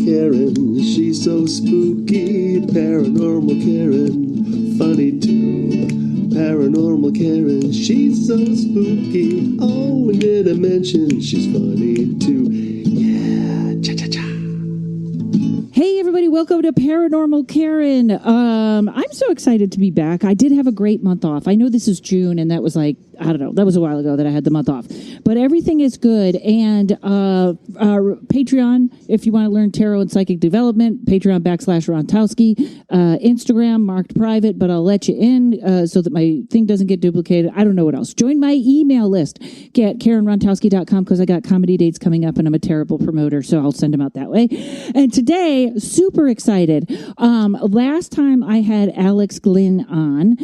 Karen, she's so spooky. Paranormal Karen, funny too. Paranormal Karen, she's so spooky. Oh, and did I mention she's funny too? Yeah, cha-cha-cha. Hey everybody, welcome to Paranormal Karen. I'm so excited to be back. I did have a great month off. I know this is June and that was like, I don't know, that was a while ago that I had the month off. But everything is good. And Patreon, if you want to learn tarot and psychic development, Patreon /Rontowski. Instagram, marked private, but I'll let you in so that my thing doesn't get duplicated. I don't know what else. Join my email list. Get karenrontowski.com because I got comedy dates coming up and I'm a terrible promoter, so I'll send them out that way. And today, super excited. Last time I had Alex Glynn on,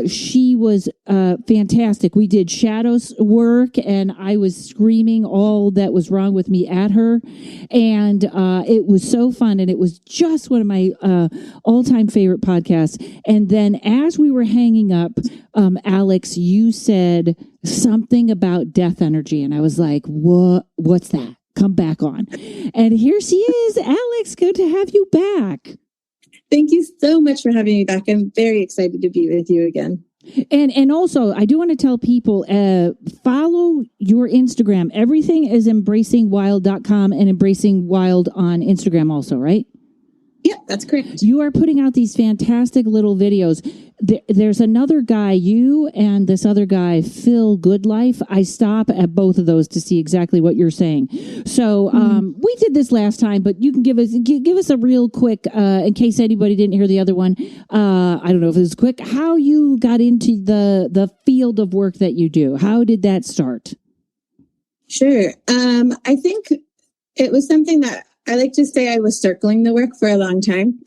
she was fantastic. We did shadows work and I was screaming all that was wrong with me at her. And it was so fun. And it was just one of my all-time favorite podcasts. And then as we were hanging up, Alex, you said something about death energy. And I was like, what's that? Come back on. And here she is. Alex, good to have you back. Thank you so much for having me back. I'm very excited to be with you again. And also, I do want to tell people, follow your Instagram. Everything is embracingwild.com and embracingwild on Instagram also, right? Yeah, that's correct. You are putting out these fantastic little videos. There's another guy, you and this other guy, Phil Goodlife. I stop at both of those to see exactly what you're saying. So we did this last time, but you can give us a real quick, in case anybody didn't hear the other one. I don't know if it was quick. How you got into the field of work that you do? How did that start? Sure. I think it was something that I like to say I was circling the work for a long time.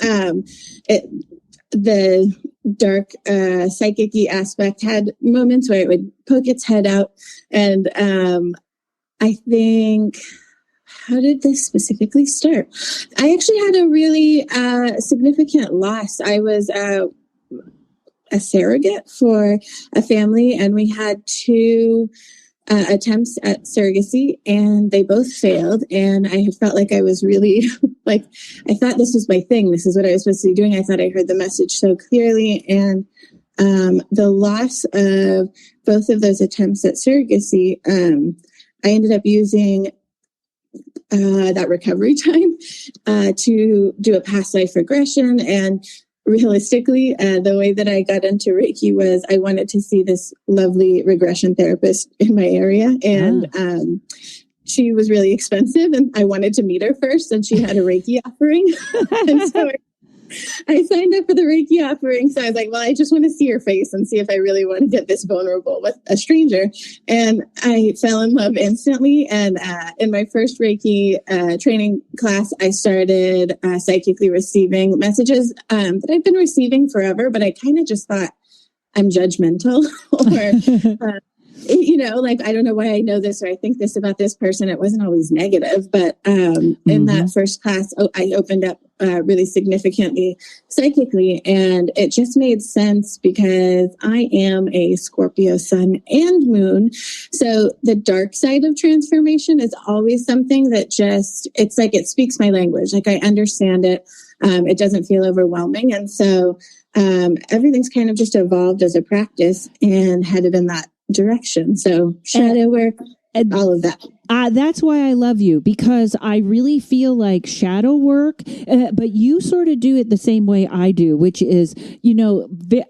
The dark psychic-y aspect had moments where it would poke its head out. And I think, how did this specifically start? I actually had a really significant loss. I was a surrogate for a family, and we had two attempts at surrogacy, and they both failed. And I had felt like I was really I thought this was my thing. This is what I was supposed to be doing. I thought I heard the message so clearly. And the loss of both of those attempts at surrogacy, I ended up using that recovery time to do a past life regression. And realistically, the way that I got into Reiki was I wanted to see this lovely regression therapist in my area. And she was really expensive and I wanted to meet her first, and she had a Reiki offering. And so I signed up for the Reiki offering. So I was like, well, I just want to see her face and see if I really want to get this vulnerable with a stranger. And I fell in love instantly. And in my first Reiki training class, I started psychically receiving messages that I've been receiving forever, but I kind of just thought I'm judgmental or, I don't know why I know this or I think this about this person. It wasn't always negative, but in that first class, I opened up really significantly psychically, and it just made sense because I am a Scorpio sun and moon. So the dark side of transformation is always something that it's like it speaks my language. Like I understand it. It doesn't feel overwhelming. And so everything's kind of just evolved as a practice and headed in that direction. So shadow work, all of that. That's why I love you, because I really feel like shadow work, but you sort of do it the same way I do, which is,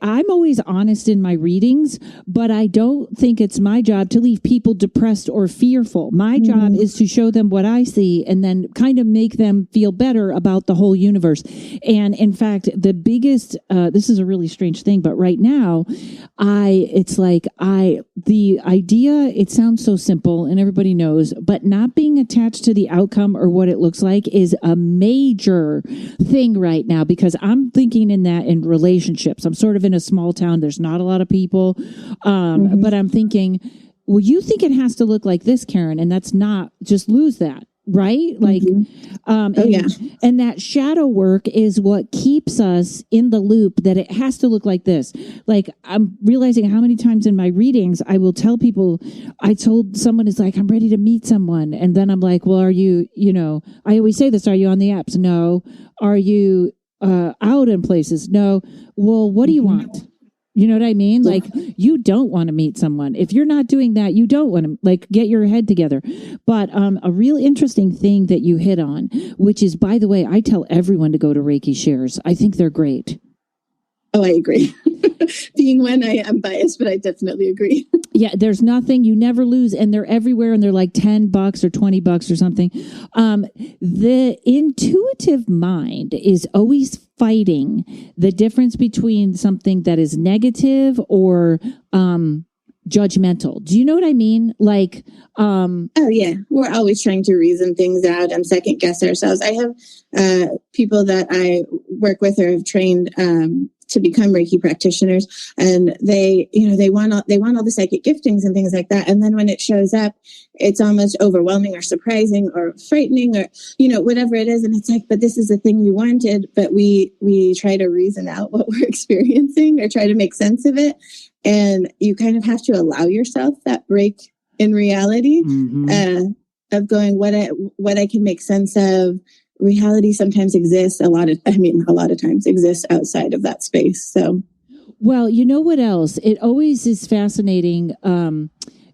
I'm always honest in my readings, but I don't think it's my job to leave people depressed or fearful. My job is to show them what I see and then kind of make them feel better about the whole universe. And in fact, the biggest, this is a really strange thing, but right now, the idea, it sounds so simple and everybody knows, but not being attached to the outcome or what it looks like is a major thing right now, because I'm thinking in relationships. I'm sort of in a small town. There's not a lot of people. But I'm thinking, well, you think it has to look like this, Karen, and that's not, just lose that. right? Like, and that shadow work is what keeps us in the loop that it has to look like this. Like, I'm realizing how many times in my readings I will tell people, I told someone, is like, I'm ready to meet someone. And then I'm like, well, are you, I always say this, are you on the apps? No. Are you out in places? No. Well, what do you want? You know what I mean? Like, you don't want to meet someone. If you're not doing that, you don't want to, like, get your head together. But a real interesting thing that you hit on, which is, by the way, I tell everyone to go to Reiki shares. I think they're great. Oh, I agree. Being one, I am biased, but I definitely agree. Yeah, there's nothing, you never lose, and they're everywhere, and they're like $10 or $20 or something. The intuitive mind is always fighting the difference between something that is negative or judgmental. Do you know what I mean? Like, oh yeah, we're always trying to reason things out and second guess ourselves. I have people that I work with or have trained to become Reiki practitioners, and they want all the psychic giftings and things like that. And then when it shows up, it's almost overwhelming or surprising or frightening or, whatever it is. And it's like, but this is the thing you wanted. But we try to reason out what we're experiencing or try to make sense of it. And you kind of have to allow yourself that break in reality of going, what I can make sense of. Reality sometimes exists. A lot of times exists outside of that space. So, well, you know what else? It always is fascinating.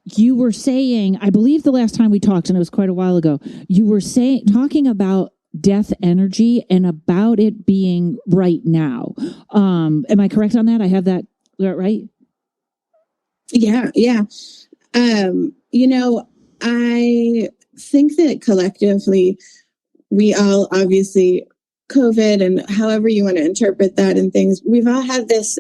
You were saying, I believe the last time we talked, and it was quite a while ago, you were talking about death energy and about it being right now. Am I correct on that? I have that right? Yeah. I think that collectively, we all obviously COVID and however you want to interpret that and things, we've all had this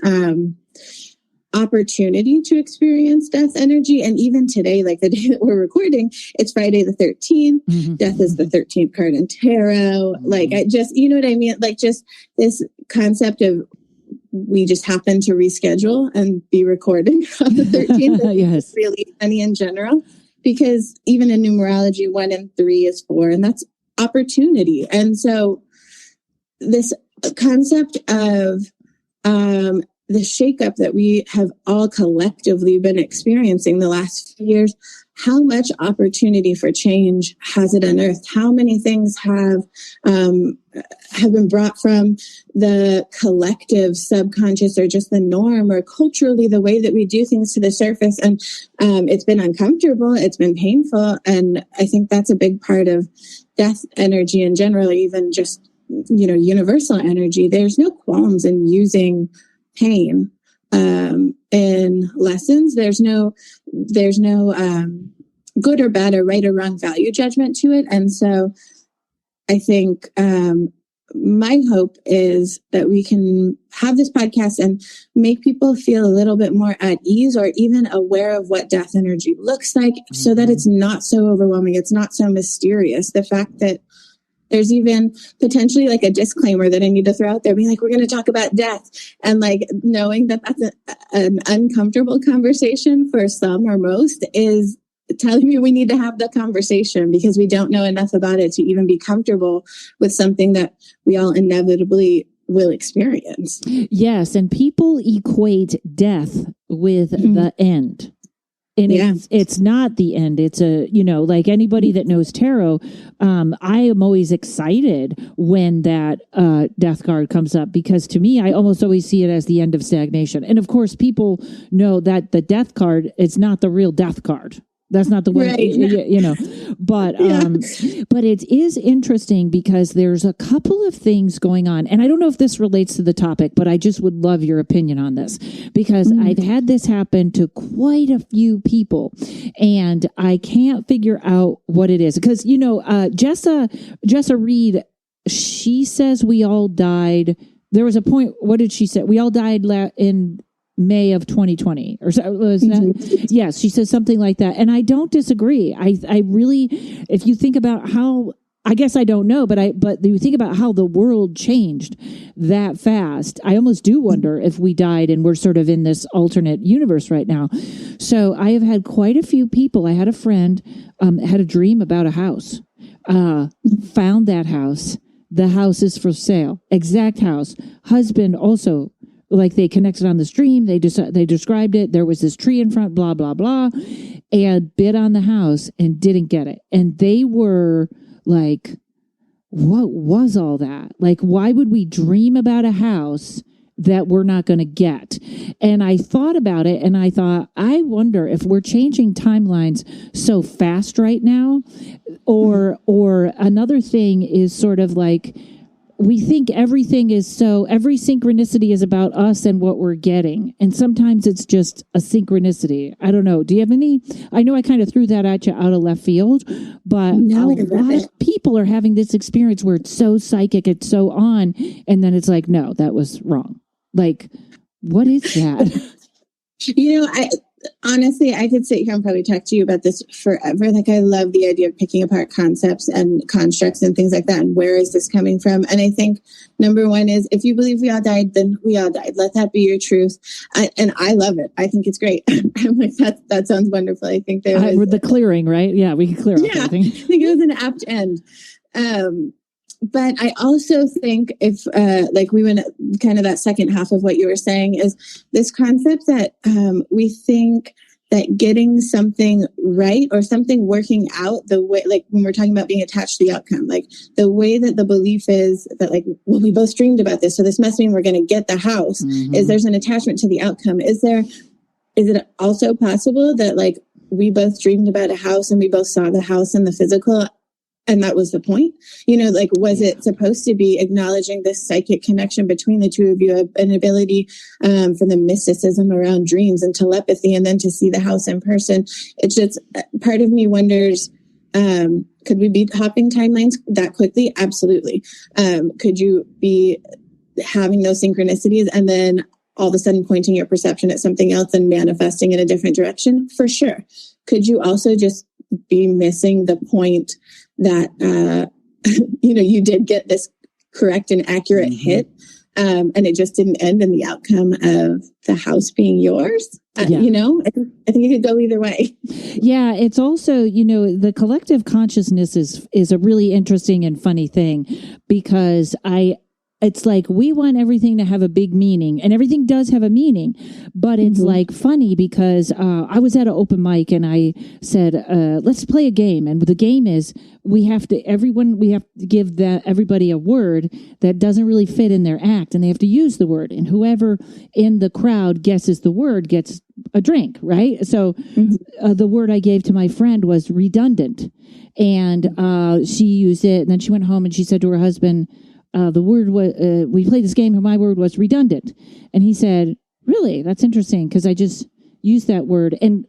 opportunity to experience death energy. And even today, like the day that we're recording, it's Friday the 13th. Mm-hmm. Death is the 13th card in tarot. Mm-hmm. Like I just, you know what I mean? Like just this concept of we just happen to reschedule and be recording on the 13th. Yes. Really funny in general, because even in numerology, 1 and 3 is 4, and that's opportunity. And so this concept of the shakeup that we have all collectively been experiencing the last few years, how much opportunity for change has it unearthed? How many things have been brought from the collective subconscious or just the norm or culturally the way that we do things to the surface? And it's been uncomfortable. It's been painful. And I think that's a big part of death energy in general, or even just, universal energy. There's no qualms in using pain in lessons. There's no good or bad or right or wrong value judgment to it. And so I think my hope is that we can have this podcast and make people feel a little bit more at ease or even aware of what death energy looks like, so that it's not so overwhelming. It's not so mysterious. The fact that there's even potentially like a disclaimer that I need to throw out there, being like, we're going to talk about death, and like knowing that that's an uncomfortable conversation for some or most is telling me we need to have the conversation, because we don't know enough about it to even be comfortable with something that we all inevitably will experience. Yes. And people equate death with the end. And it's not the end. It's like anybody that knows tarot, I am always excited when that death card comes up, because to me, I almost always see it as the end of stagnation. And of course, people know that the death card is not the real death card. That's not the way, right. But it is interesting because there's a couple of things going on. And I don't know if this relates to the topic, but I just would love your opinion on this, because I've had this happen to quite a few people and I can't figure out what it is. Because, Jessa Reed, she says we all died. There was a point, what did she say? We all died in May of 2020 or so, was that? Yes, she says something like that. And I don't disagree. I really, if you think about how, I guess I don't know, but you think about how the world changed that fast. I almost do wonder if we died and we're sort of in this alternate universe right now. So I have had quite a few people. I had a friend, had a dream about a house. found that house. The house is for sale. Exact house. Husband also, like, they connected on the stream. They described it. There was this tree in front, blah, blah, blah, and bid on the house and didn't get it. And they were like, what was all that? Like, why would we dream about a house that we're not going to get? And I thought about it and I thought, I wonder if we're changing timelines so fast right now, or another thing is sort of like, we think every synchronicity is about us and what we're getting. And sometimes it's just a synchronicity. I don't know. Do you have any? I know I kind of threw that at you out of left field, but no, a lot of people are having this experience where it's so psychic, it's so on, and then it's like, no, that was wrong. Like, what is that? Honestly, I could sit here and probably talk to you about this forever. Like, I love the idea of picking apart concepts and constructs and things like that. And where is this coming from? And I think number one is, if you believe we all died, then we all died. Let that be your truth. And I love it. I think it's great. I'm like, that sounds wonderful. I think there was the clearing, right? Yeah, we can clear up everything. I think it was an apt end. But I also think if, like, we went kind of that second half of what you were saying is this concept that we think that getting something right or something working out the way, like when we're talking about being attached to the outcome, like the way that the belief is that, like, well, we both dreamed about this, so this must mean we're going to get the house, is there's an attachment to the outcome. Is it also possible that, like, we both dreamed about a house and we both saw the house in the physical, and that was the point? Like, was it supposed to be acknowledging this psychic connection between the two of you, an ability for the mysticism around dreams and telepathy, and then to see the house in person? It's just, part of me wonders, could we be hopping timelines that quickly? Absolutely. Could you be having those synchronicities and then all of a sudden pointing your perception at something else and manifesting in a different direction? For sure. Could you also just be missing the point that you did get this correct and accurate hit, and it just didn't end in the outcome of the house being yours? I think it could go either way. Yeah, it's also, the collective consciousness is a really interesting and funny thing, because it's like we want everything to have a big meaning, and everything does have a meaning, but it's like funny because I was at an open mic and I said, let's play a game. And the game is we have to give everybody a word that doesn't really fit in their act, and they have to use the word. And whoever in the crowd guesses the word gets a drink, right? So the word I gave to my friend was redundant, and she used it, and then she went home and she said to her husband, the word was, we played this game and my word was redundant. And he said, really? That's interesting, because I just used that word. And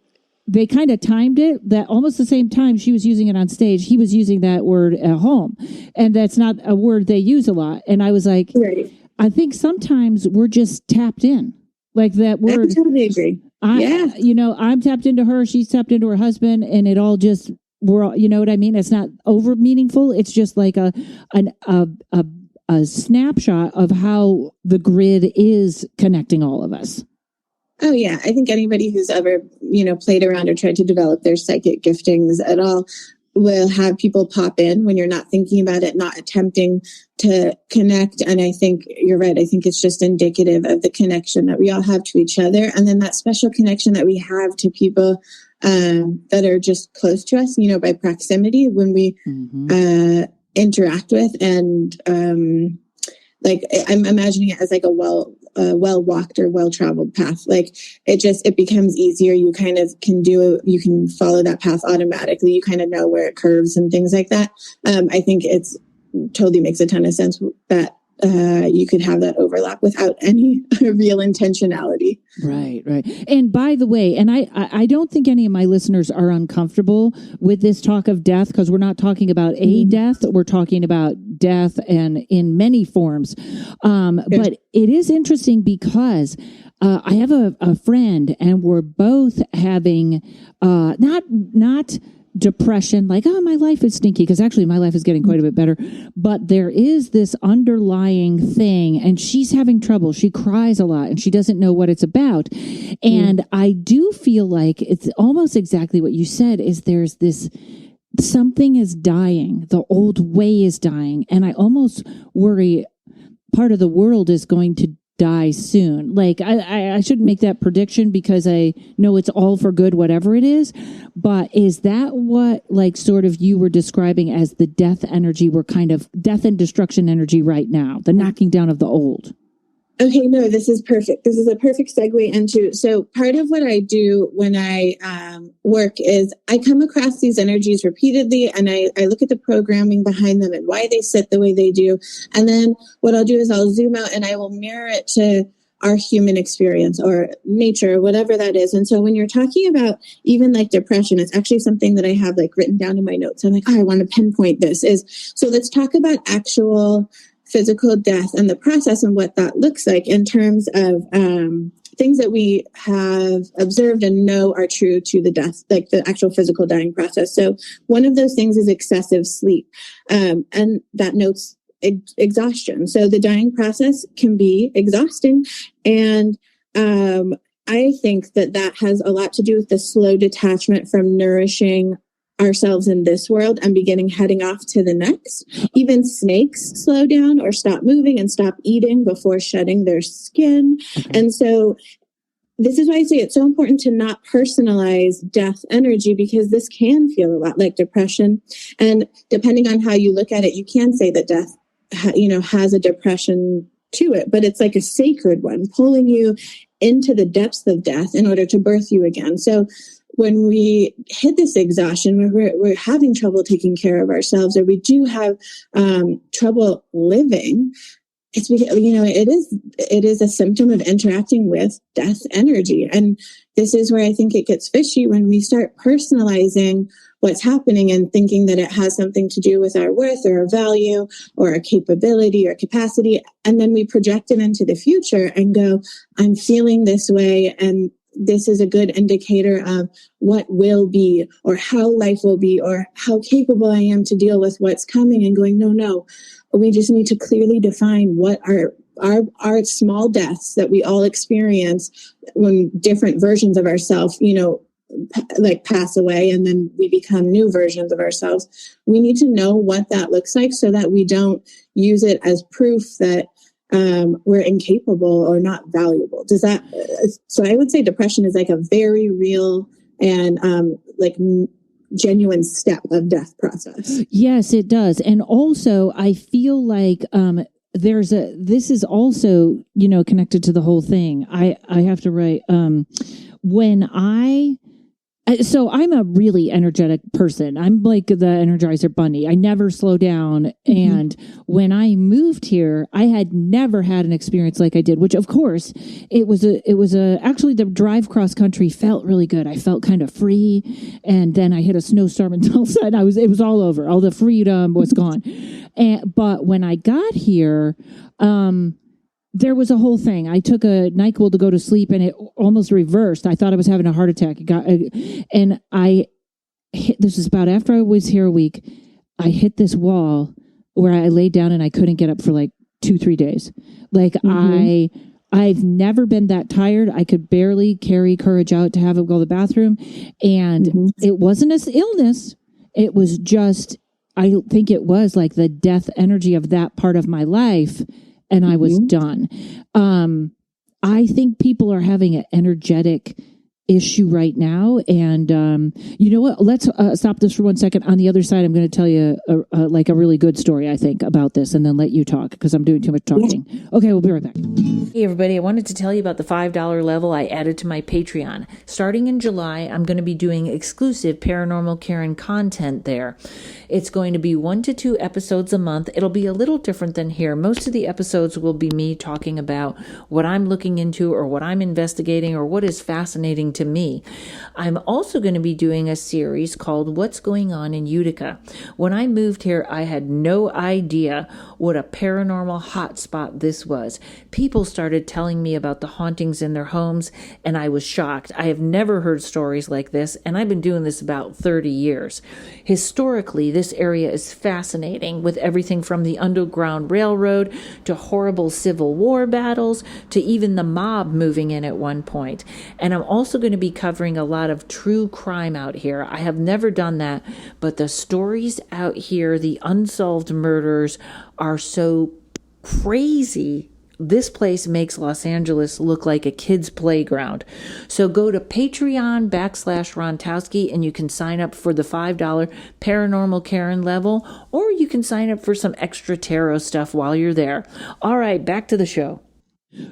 they kind of timed it that almost the same time she was using it on stage, he was using that word at home. And that's not a word they use a lot. And I was like, right. I think sometimes we're just tapped in. Like that word. I totally agree. I'm tapped into her, she's tapped into her husband, and it all just, you know what I mean? It's not over meaningful. It's just like a snapshot of how the grid is connecting all of us. Oh, yeah. I think anybody who's ever, played around or tried to develop their psychic giftings at all will have people pop in when you're not thinking about it, not attempting to connect. And I think you're right. I think it's just indicative of the connection that we all have to each other. And then that special connection that we have to people that are just close to us, by proximity, when we interact with, and like I'm imagining it as like a well walked or well traveled path. Like it becomes easier. You kind of you can follow that path automatically. You kind of know where it curves and things like that. I think it's totally makes a ton of sense that you could have that overlap without any real intentionality. Right. And by the way, and I don't think any of my listeners are uncomfortable with this talk of death, because we're not talking about a death. We're talking about death and in many forms. But it is interesting because I have a friend, and we're both having not depression, like, oh, my life is stinky, because actually my life is getting quite a bit better, but there is this underlying thing, and she's having trouble. She cries a lot and she doesn't know what it's about. And I do feel like it's almost exactly what you said, is there's something is dying. The old way is dying. And I almost worry part of the world is going to die soon. Like I shouldn't make that prediction because I know it's all for good, whatever it is. But is that what like sort of you were describing as the death energy? We're kind of death and destruction energy right now, the knocking down of the old. Okay, no, this is perfect. This is a perfect segue into, so part of what I do when I work is I come across these energies repeatedly and I look at the programming behind them and why they sit the way they do. And then what I'll do is I'll zoom out and I will mirror it to our human experience or nature, or whatever that is. And so when you're talking about even like depression, it's actually something that I have like written down in my notes. I'm like, oh, I want to pinpoint this so let's talk about actual physical death and the process and what that looks like in terms of things that we have observed and know are true to the death, like the actual physical dying process. So one of those things is excessive sleep, and that notes exhaustion. So the dying process can be exhausting, and I think that has a lot to do with the slow detachment from nourishing ourselves in this world and heading off to the next. Even snakes slow down or stop moving and stop eating before shedding their skin. Okay. And so this is why I say it's so important to not personalize death energy, because this can feel a lot like depression. And depending on how you look at it, you can say that death, has a depression to it, but it's like a sacred one, pulling you into the depths of death in order to birth you again. So when we hit this exhaustion, where we're having trouble taking care of ourselves, or we do have trouble living, it's because, it is a symptom of interacting with death energy. And this is where I think it gets fishy when we start personalizing what's happening and thinking that it has something to do with our worth or our value or our capability or capacity. And then we project it into the future and go, I'm feeling this way, and this is a good indicator of what will be or how life will be or how capable I am to deal with what's coming, and going, no, we just need to clearly define what our small deaths that we all experience when different versions of ourselves, like pass away and then we become new versions of ourselves. We need to know what that looks like so that we don't use it as proof that we're incapable or not valuable. So I would say depression is like a very real and genuine step of death process. Yes, it does. And also I feel like this is also, connected to the whole thing. I have to write, so I'm a really energetic person. I'm like the Energizer Bunny. I never slow down. And when I moved here, I had never had an experience like I did, which of course actually the drive cross country felt really good. I felt kind of free. And then I hit a snowstorm and all of a sudden it was all over. All the freedom was gone. But when I got here, there was a whole thing. I took a NyQuil to go to sleep and it almost reversed. I thought I was having a heart attack. This was about after I was here a week, I hit this wall where I laid down and I couldn't get up for like 2-3 days. Like I've never been that tired. I could barely carry courage out to have him go to the bathroom. And it wasn't an illness. It was just, I think it was like the death energy of that part of my life. And I was done. I think people are having an energetic issue right now. And you know what? Let's stop this for 1 second. On the other side, I'm going to tell you a really good story, I think, about this, and then let you talk because I'm doing too much talking. Yeah. Okay, we'll be right back. Hey, everybody. I wanted to tell you about the $5 level I added to my Patreon. Starting in July, I'm going to be doing exclusive Paranormal Karen content there. It's going to be 1 to 2 episodes a month. It'll be a little different than here. Most of the episodes will be me talking about what I'm looking into or what I'm investigating or what is fascinating to me. I'm also going to be doing a series called What's Going On in Utica. When I moved here, I had no idea what a paranormal hotspot this was. People started telling me about the hauntings in their homes, and I was shocked. I have never heard stories like this, and I've been doing this about 30 years. Historically, this area is fascinating, with everything from the Underground Railroad to horrible Civil War battles to even the mob moving in at one point. And I'm also going going to be covering a lot of true crime out here. I have never done that, but the stories out here, the unsolved murders are so crazy. This place makes Los Angeles look like a kid's playground. So go to Patreon.com/Rontowski and you can sign up for the $5 Paranormal Karen level, or you can sign up for some extra tarot stuff while you're there. All right, back to the show.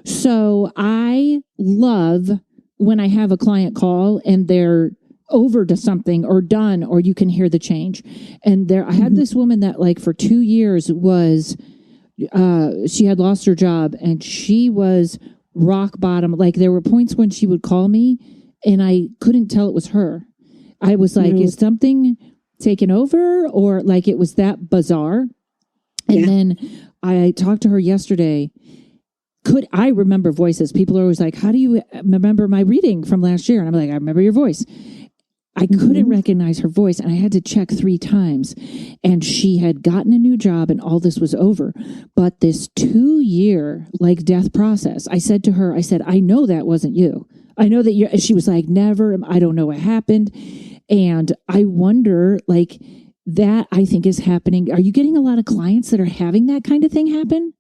So I love when I have a client call and they're over to something or done, or you can hear the change. And I had this woman that like for 2 years was... she had lost her job and she was rock bottom. Like there were points when she would call me and I couldn't tell it was her. I was like, is something taken over? Or like it was that bizarre. And then I talked to her yesterday. Could I remember voices? People are always like, how do you remember my reading from last year? And I'm like, I remember your voice. I couldn't recognize her voice and I had to check 3 times, and she had gotten a new job and all this was over. But this 2-year like death process, I said to her, I know that wasn't you. I know that you, she was like, never, I don't know what happened. And I wonder like that I think is happening. Are you getting a lot of clients that are having that kind of thing happen?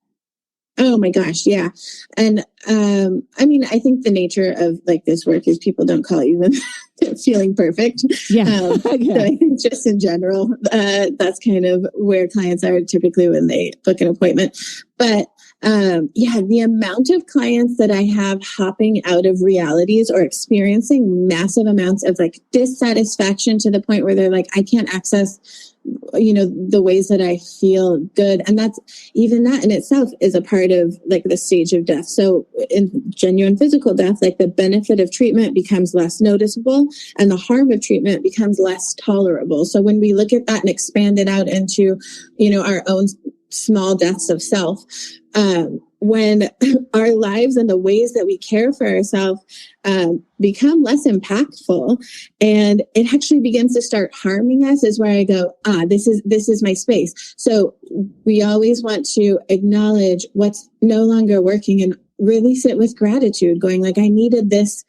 Oh my gosh. Yeah. And, I mean, I think the nature of like this work is people don't call you when they're feeling perfect. Yeah. So I think just in general, that's kind of where clients are typically when they book an appointment. But, the amount of clients that I have hopping out of realities or experiencing massive amounts of like dissatisfaction to the point where they're like, I can't access, the ways that I feel good. And that's even that in itself is a part of like the stage of death. So in genuine physical death, like the benefit of treatment becomes less noticeable and the harm of treatment becomes less tolerable. So when we look at that and expand it out into, our own small deaths of self, when our lives and the ways that we care for ourselves become less impactful and it actually begins to start harming us, is where I go, this is my space. So we always want to acknowledge what's no longer working and really sit with gratitude, going like, I needed this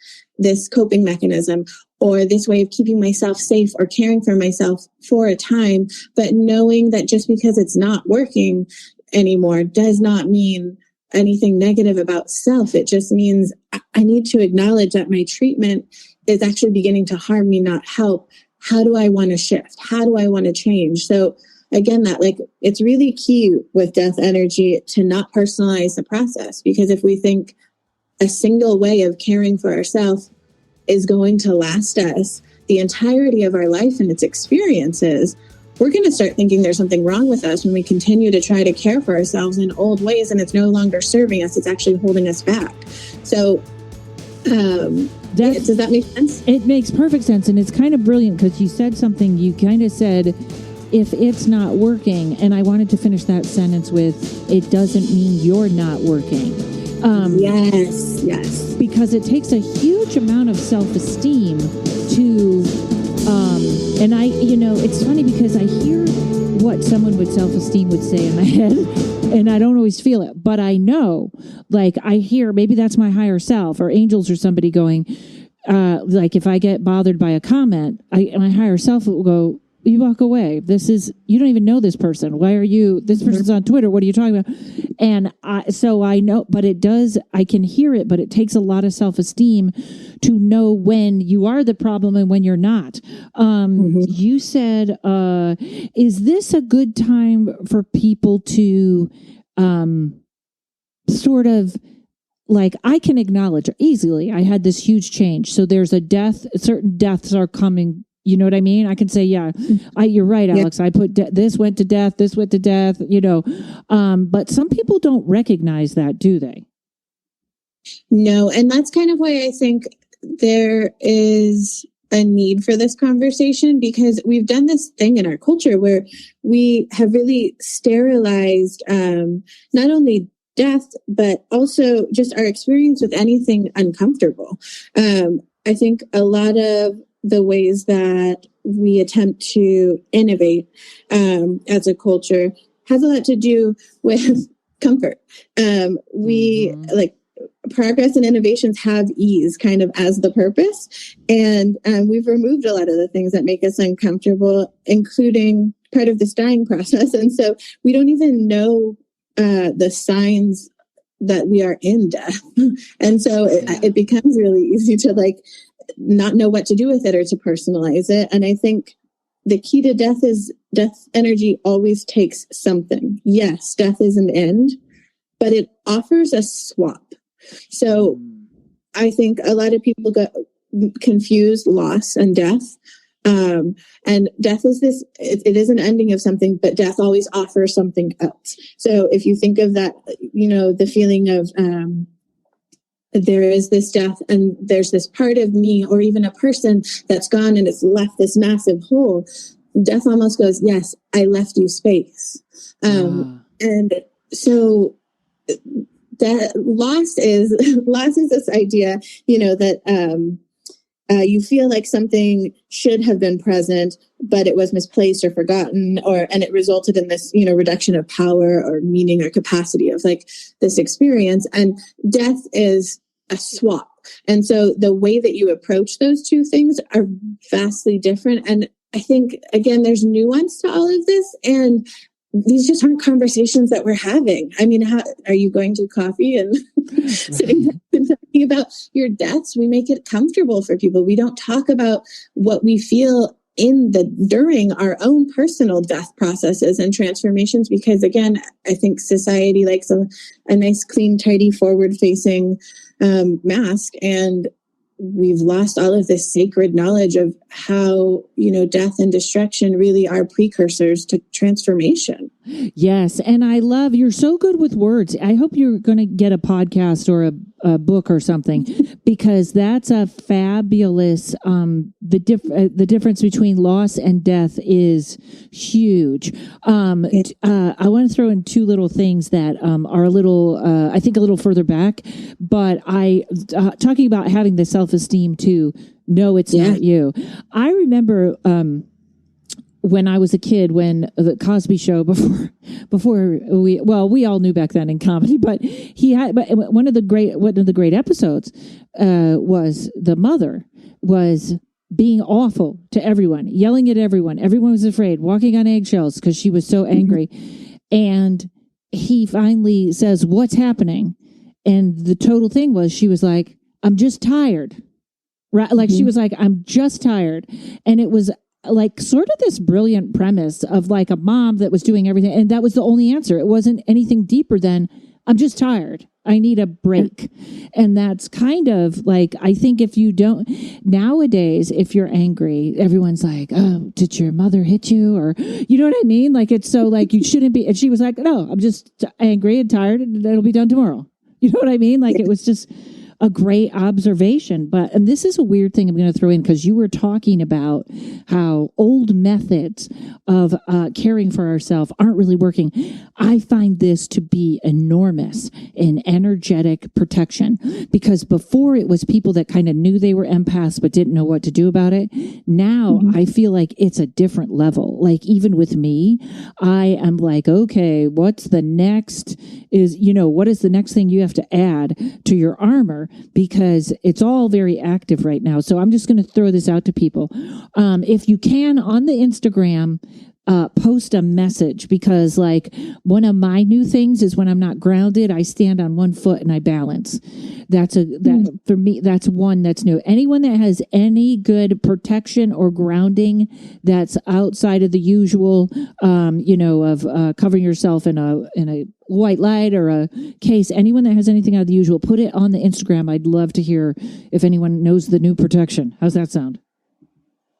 coping mechanism or this way of keeping myself safe or caring for myself for a time, but knowing that just because it's not working anymore does not mean anything negative about self. It just means I need to acknowledge that my treatment is actually beginning to harm me, not help. How do I want to shift? How do I want to change? So again, that like, it's really key with death energy to not personalize the process, because if we think a single way of caring for ourselves is going to last us the entirety of our life and its experiences, we're going to start thinking there's something wrong with us when we continue to try to care for ourselves in old ways and it's no longer serving us. It's actually holding us back. So does that make sense? It makes perfect sense. And it's kind of brilliant because you said something, you kind of said, if it's not working, and I wanted to finish that sentence with, it doesn't mean you're not working. Yes. Because it takes a huge amount of self-esteem to, and it's funny because I hear what someone with self-esteem would say in my head, and I don't always feel it, but I know, like I hear, maybe that's my higher self or angels or somebody going, like if I get bothered by a comment, my higher self will go, you walk away. You don't even know this person. Why are you, this person's on Twitter. What are you talking about? And so I know, but I can hear it, but it takes a lot of self-esteem to know when you are the problem and when you're not. You said, is this a good time for people to, sort of, like I can acknowledge easily, I had this huge change. So there's a death, certain deaths are coming. You know what I mean? I can say, you're right, Alex. I put this went to death, this went to death, but some people don't recognize that, do they? No. And that's kind of why I think there is a need for this conversation, because we've done this thing in our culture where we have really sterilized not only death, but also just our experience with anything uncomfortable. I think a lot of the ways that we attempt to innovate as a culture has a lot to do with comfort. We like progress and innovations have ease kind of as the purpose. And we've removed a lot of the things that make us uncomfortable, including part of this dying process. And so we don't even know the signs that we are in death. And so it becomes really easy to like not know what to do with it or to personalize it. And I think the key to death is death energy always takes something. Yes, death is an end, but it offers a swap. So I think a lot of people confuse loss and death. And death is this, it is an ending of something, but death always offers something else. So if you think of that, you know, the feeling of, there is this death and there's this part of me or even a person that's gone and it's left this massive hole. Death almost goes, yes, I left you space. And so that loss is this idea, you know, that, you feel like something should have been present, but it was misplaced or forgotten, and it resulted in this, you know, reduction of power or meaning or capacity of like this experience. And death is a swap. And so the way that you approach those two things are vastly different. And I think, again, there's nuance to all of this. And these just aren't conversations that we're having. I mean, how are you going to coffee and sitting down and talking about your deaths? We make it comfortable for people. We don't talk about what we feel during our own personal death processes and transformations, because again, I think society likes a nice, clean, tidy, forward-facing mask, and we've lost all of this sacred knowledge of how, you know, death and destruction really are precursors to transformation. Yes. And I love, you're so good with words. I hope you're going to get a podcast or a book or something, because that's a fabulous, the difference between loss and death is huge. I want to throw in two little things that are a little, I think a little further back, but talking about having the self-esteem to know it's not you. I remember, when I was a kid, when the Cosby Show, before we all knew back then in comedy, but one of the great episodes was the mother was being awful to everyone, yelling at everyone. Everyone was afraid, walking on eggshells because she was so angry. And he finally says, "What's happening?" And the total thing was, she was like, "I'm just tired." Right? Like she was like, "I'm just tired," and it was like sort of this brilliant premise of like a mom that was doing everything. And that was the only answer. It wasn't anything deeper than, "I'm just tired. I need a break." And that's kind of like, I think if you don't, nowadays, if you're angry, everyone's like, "Oh, did your mother hit you?" Or, you know what I mean? Like, it's so like, you shouldn't be. And she was like, "No, I'm just angry and tired and it'll be done tomorrow." You know what I mean? Like, it was just a great observation. And this is a weird thing I'm going to throw in, because you were talking about how old methods of caring for ourselves aren't really working. I find this to be enormous in energetic protection, because before it was people that kind of knew they were empaths but didn't know what to do about it. Now I feel like it's a different level. Like, even with me, I am like, okay, what is the next thing you have to add to your armor? Because it's all very active right now. So I'm just going to throw this out to people. If you can, on the Instagram, post a message, because like one of my new things is when I'm not grounded, I stand on one foot and I balance. For me, that's one that's new. Anyone that has any good protection or grounding that's outside of the usual, of covering yourself in a white light or a case, anyone that has anything out of the usual, put it on the Instagram. I'd love to hear if anyone knows the new protection. How's that sound?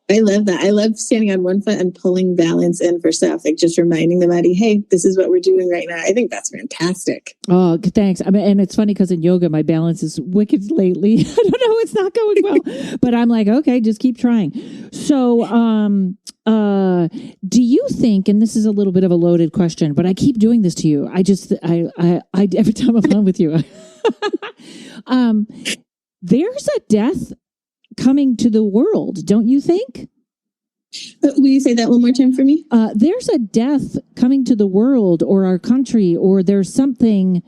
I love that. I love standing on one foot and pulling balance in for stuff, like just reminding the body, hey, this is what we're doing right now. I think that's fantastic. Oh, thanks. I mean, and it's funny because in yoga, my balance is wicked lately. I don't know, it's not going well, but I'm like, okay, just keep trying. So, do you think, and this is a little bit of a loaded question, but I keep doing this to you. I every time I'm on with you, there's a death coming to the world, don't you think? Will you say that one more time for me? There's a death coming to the world or our country, or there's something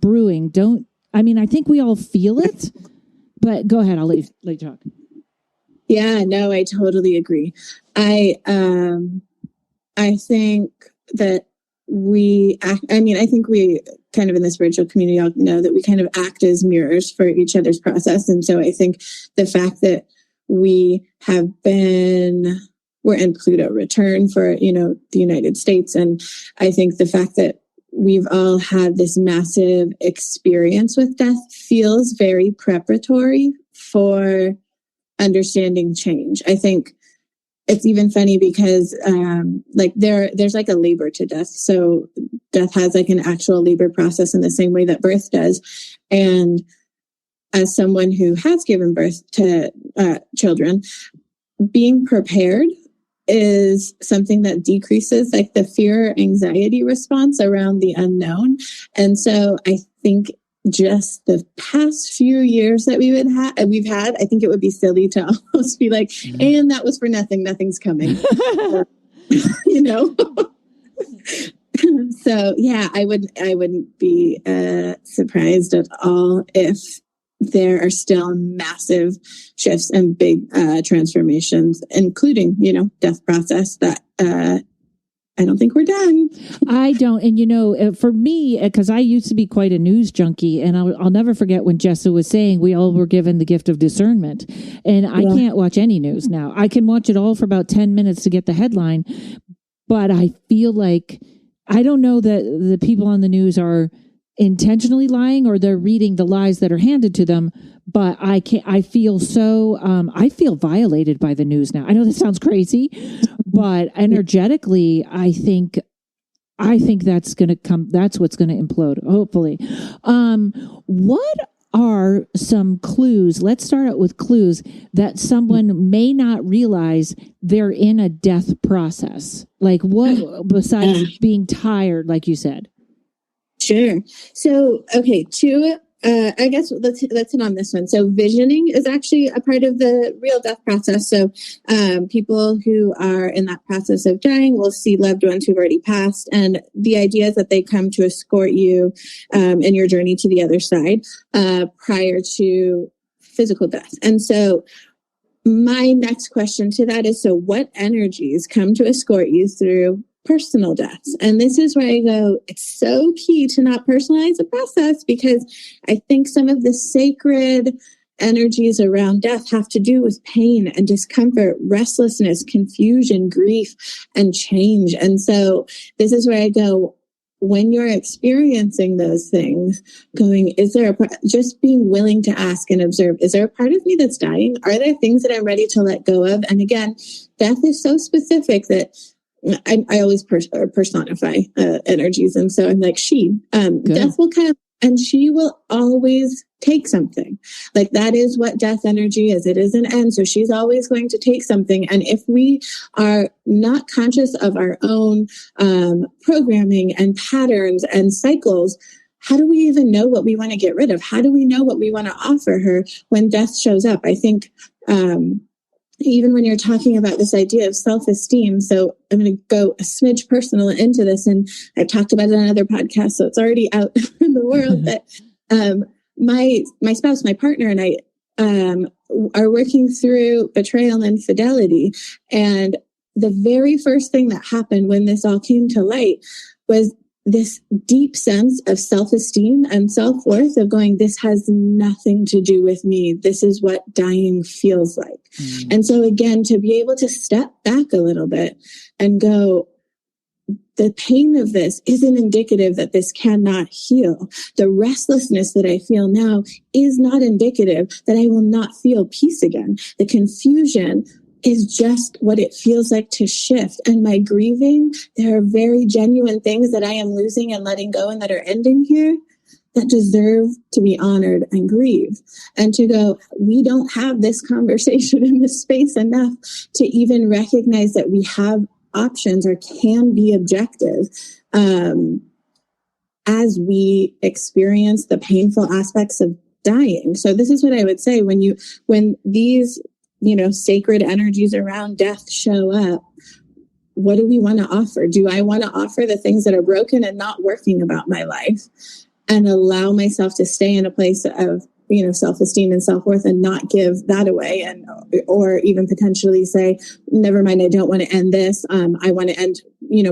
brewing. I mean, I think we all feel it, but go ahead. I'll let you talk. Yeah, no, I totally agree. I think that I think we kind of in the spiritual community all know that we kind of act as mirrors for each other's process. And so I think the fact that we're in Pluto return for, the United States. And I think the fact that we've all had this massive experience with death feels very preparatory for understanding change. I think it's even funny because there's like a labor to death. So death has like an actual labor process in the same way that birth does. And as someone who has given birth to children, being prepared is something that decreases like the fear anxiety response around the unknown. And so I think just the past few years that we've had, I think it would be silly to almost be like, and that was for nothing, nothing's coming. So yeah, I wouldn't be surprised at all if there are still massive shifts and big transformations, including, death process that I don't think we're done. I don't. And, for me, because I used to be quite a news junkie, and I'll never forget when Jessa was saying we all were given the gift of discernment. And I can't watch any news now. I can watch it all for about 10 minutes to get the headline. But I feel like, I don't know that the people on the news are intentionally lying or they're reading the lies that are handed to them, but I feel violated by the news now. I know this sounds crazy, but energetically, I think that's going to come. That's what's going to implode, hopefully. What are some clues? Let's start out with clues that someone may not realize they're in a death process. Like what, besides being tired, like you said? Sure. So, okay, I guess let's hit on this one. So visioning is actually a part of the real death process. So people who are in that process of dying will see loved ones who've already passed. And the idea is that they come to escort you in your journey to the other side prior to physical death. And so my next question to that is, so what energies come to escort you through personal deaths? And this is where I go, it's so key to not personalize the process, because I think some of the sacred energies around death have to do with pain and discomfort, restlessness, confusion, grief, and change. And so this is where I go, when you're experiencing those things, going, is there just being willing to ask and observe, is there a part of me that's dying? Are there things that I'm ready to let go of? And again, death is so specific that I always personify energies. And so I'm like, death will come and she will always take something. Like that is what death energy is. It is an end. So she's always going to take something. And if we are not conscious of our own programming and patterns and cycles, how do we even know what we want to get rid of? How do we know what we want to offer her when death shows up? I think, even when you're talking about this idea of self-esteem, so I'm going to go a smidge personal into this, and I've talked about it on another podcast, so it's already out in the world. But my spouse, my partner, and I are working through betrayal and infidelity. And the very first thing that happened when this all came to light was this deep sense of self-esteem and self-worth of going, this has nothing to do with me. This is what dying feels like. And so again, to be able to step back a little bit and go, the pain of this isn't indicative that this cannot heal. The restlessness that I feel now is not indicative that I will not feel peace again. The confusion is just what it feels like to shift. And my grieving, there are very genuine things that I am losing and letting go and that are ending here that deserve to be honored and grieved. And to go, we don't have this conversation in this space enough to even recognize that we have options or can be objective as we experience the painful aspects of dying. So this is what I would say when these sacred energies around death show up, what do we want to offer? Do I want to offer the things that are broken and not working about my life? and allow myself to stay in a place of, self-esteem and self-worth and not give that away, and or even potentially say, never mind, I don't want to end this. I want to end,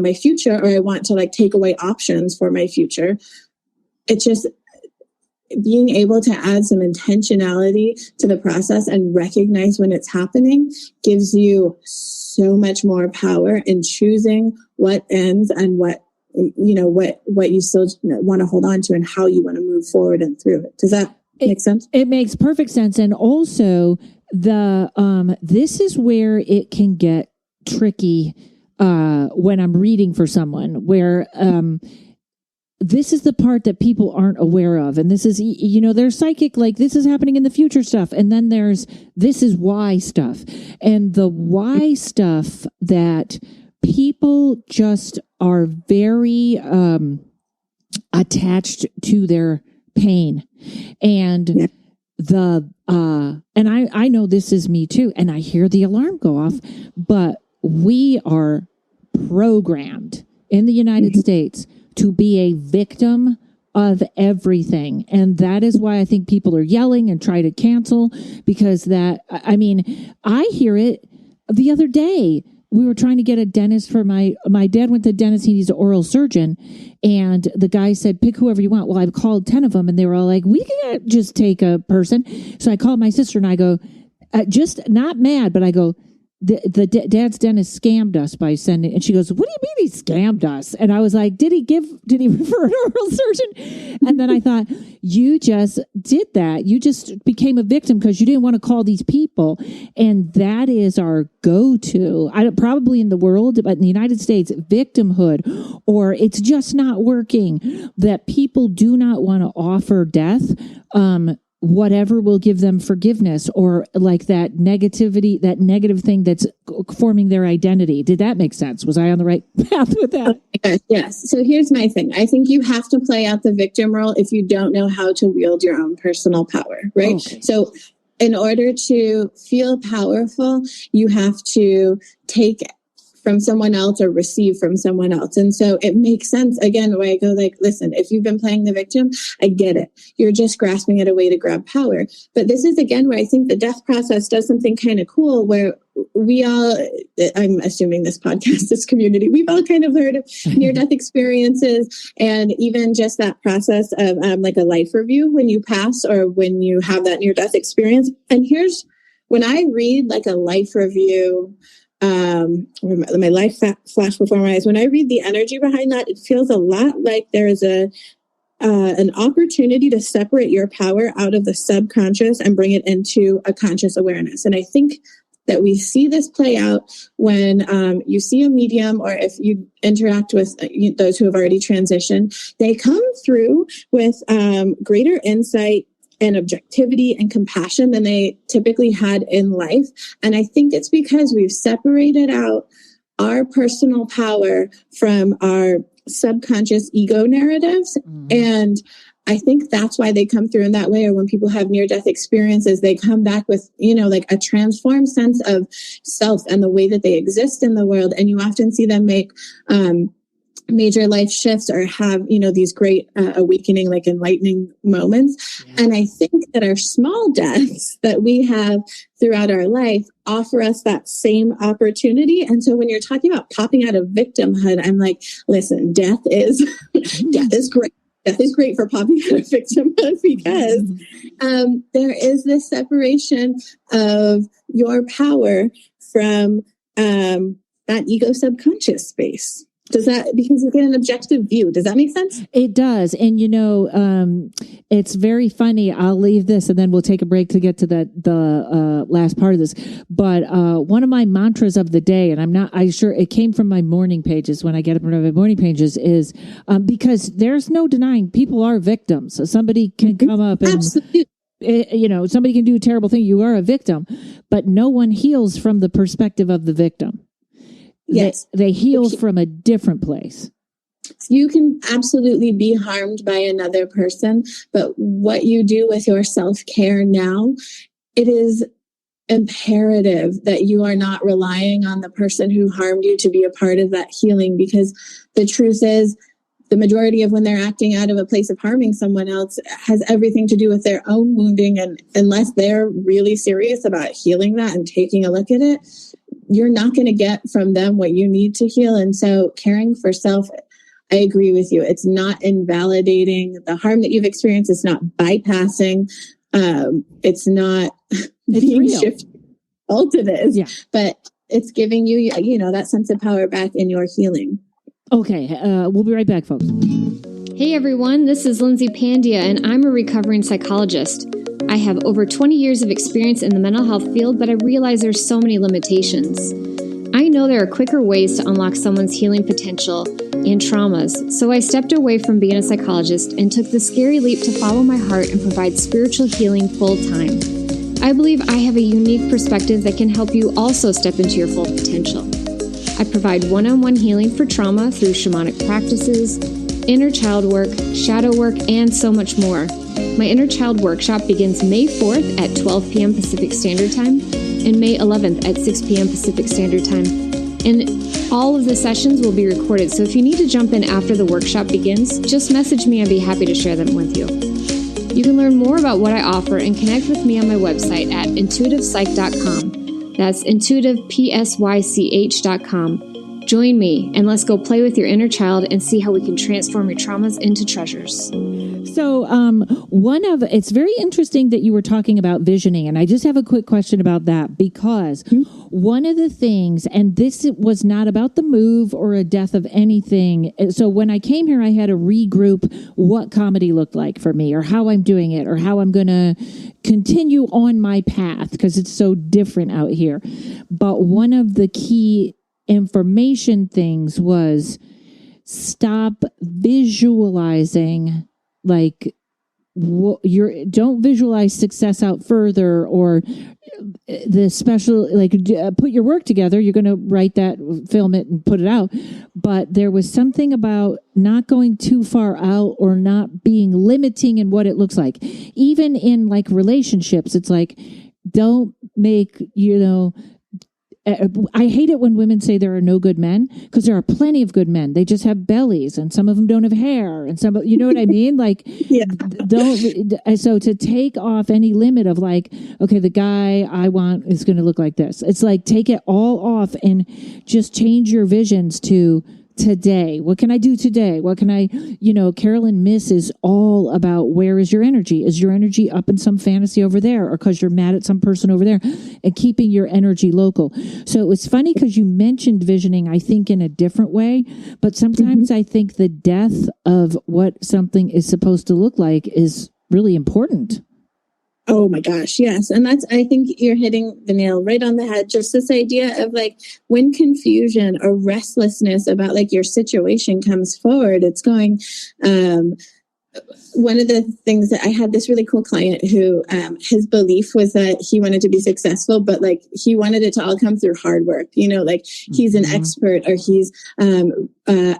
my future, or I want to like take away options for my future. It's just being able to add some intentionality to the process and recognize when it's happening gives you so much more power in choosing what ends and what you still want to hold on to and how you want to move forward and through it. Does that make sense? It makes perfect sense. And also this is where it can get tricky when I'm reading for someone, where this is the part that people aren't aware of. And this is, there's psychic, like this is happening in the future stuff. And then there's, this is why stuff. And the why stuff that people just are very attached to their pain. And and I know this is me too. And I hear the alarm go off, but we are programmed in the United States to be a victim of everything. And that is why I think people are yelling and try to cancel, because I hear it the other day. We were trying to get a dentist for my dad went to the dentist. He needs an oral surgeon. And the guy said, pick whoever you want. Well, I've called 10 of them and they were all like, we can't just take a person. So I called my sister and I go, just not mad, but I go, the dad's dentist scammed us by sending, and she goes, what do you mean he scammed us? And I was like, did he refer an oral surgeon? And then I thought, you just did that. You just became a victim because you didn't want to call these people. And that is our go-to, probably in the world, but in the United States, victimhood, or it's just not working, that people do not want to offer death. Whatever will give them forgiveness, or like that negativity, that negative thing that's forming their identity. Did that make sense? Was I on the right path with that? Yes. So here's my thing. I think you have to play out the victim role if you don't know how to wield your own personal power, right? Okay. So in order to feel powerful, you have to take from someone else or receive from someone else. And so it makes sense, again, where I go like, listen, if you've been playing the victim, I get it. You're just grasping at a way to grab power. But this is, again, where I think the death process does something kind of cool, where we all, I'm assuming this podcast, this community, we've all kind of heard of near-death experiences, and even just that process of like a life review when you pass or when you have that near-death experience. And here's, when I read like a life review, my life flash before my eyes. When I read the energy behind that, it feels a lot like there is an opportunity to separate your power out of the subconscious and bring it into a conscious awareness. And I think that we see this play out when you see a medium, or if you interact with those who have already transitioned, they come through with greater insight and objectivity and compassion than they typically had in life. And I think it's because we've separated out our personal power from our subconscious ego narratives. Mm-hmm. And I think that's why they come through in that way. Or when people have near-death experiences, they come back with, like a transformed sense of self and the way that they exist in the world. And you often see them make major life shifts or have, these great awakening, like enlightening moments. Yeah. And I think that our small deaths that we have throughout our life offer us that same opportunity. And so when you're talking about popping out of victimhood, I'm like, listen, death is great. Death is great for popping out of victimhood, because there is this separation of your power from that ego subconscious space. Does that, because you get an objective view. Does that make sense? It does. And, it's very funny. I'll leave this and then we'll take a break to get to the last part of this. But one of my mantras of the day, and I'm sure it came from my morning pages when I get up in my morning pages, is because there's no denying people are victims. So somebody can come up and... Absolutely. Somebody can do a terrible thing. You are a victim, but no one heals from the perspective of the victim. Yes. They heal from a different place. You can absolutely be harmed by another person, but what you do with your self-care now, it is imperative that you are not relying on the person who harmed you to be a part of that healing, because the truth is the majority of when they're acting out of a place of harming someone else has everything to do with their own wounding. And unless they're really serious about healing that and taking a look at it, you're not going to get from them what you need to heal. And so caring for self, I agree with you. It's not invalidating the harm that you've experienced. It's not bypassing. It's not being shifted. Ultimate, but it's giving you, that sense of power back in your healing. Okay, we'll be right back, folks. Hey everyone, this is Lindsay Pandya, and I'm a recovering psychologist. I have over 20 years of experience in the mental health field, but I realize there's so many limitations. I know there are quicker ways to unlock someone's healing potential and traumas, so I stepped away from being a psychologist and took the scary leap to follow my heart and provide spiritual healing full-time. I believe I have a unique perspective that can help you also step into your full potential. I provide one-on-one healing for trauma through shamanic practices, inner child work, shadow work, and so much more. My Inner Child Workshop begins May 4th at 12 p.m. Pacific Standard Time and May 11th at 6 p.m. Pacific Standard Time. And all of the sessions will be recorded, so if you need to jump in after the workshop begins, just message me and I'd be happy to share them with you. You can learn more about what I offer and connect with me on my website at intuitivepsych.com. That's intuitivepsych.com. Join me and let's go play with your inner child and see how we can transform your traumas into treasures. So it's very interesting that you were talking about visioning, and I just have a quick question about that, because one of the things, and this was not about the move or a death of anything. So when I came here, I had to regroup what comedy looked like for me, or how I'm doing it, or how I'm going to continue on my path, because it's so different out here. But one of the key information things was stop visualizing, like, don't visualize success out further, or the special, put your work together. You're going to write that, film it, and put it out. But there was something about not going too far out, or not being limiting in what it looks like. Even in relationships, it's like, don't make, I hate it when women say there are no good men, because there are plenty of good men. They just have bellies, and some of them don't have hair, and some, you know what I mean? So to take off any limit of okay, the guy I want is going to look like this. It's take it all off and just change your visions to today. What can I do today? What can I, Carolyn Miss is all about, where is your energy? Is your energy up in some fantasy over there, or because you're mad at some person over there, and keeping your energy local. So it was funny because you mentioned visioning, I think, in a different way, but sometimes I think the death of what something is supposed to look like is really important. Oh my gosh, yes. And I think you're hitting the nail right on the head. Just this idea of when confusion or restlessness about your situation comes forward, it's going, one of the things that I had this really cool client who his belief was that he wanted to be successful, but he wanted it to all come through hard work. He's an expert, or he's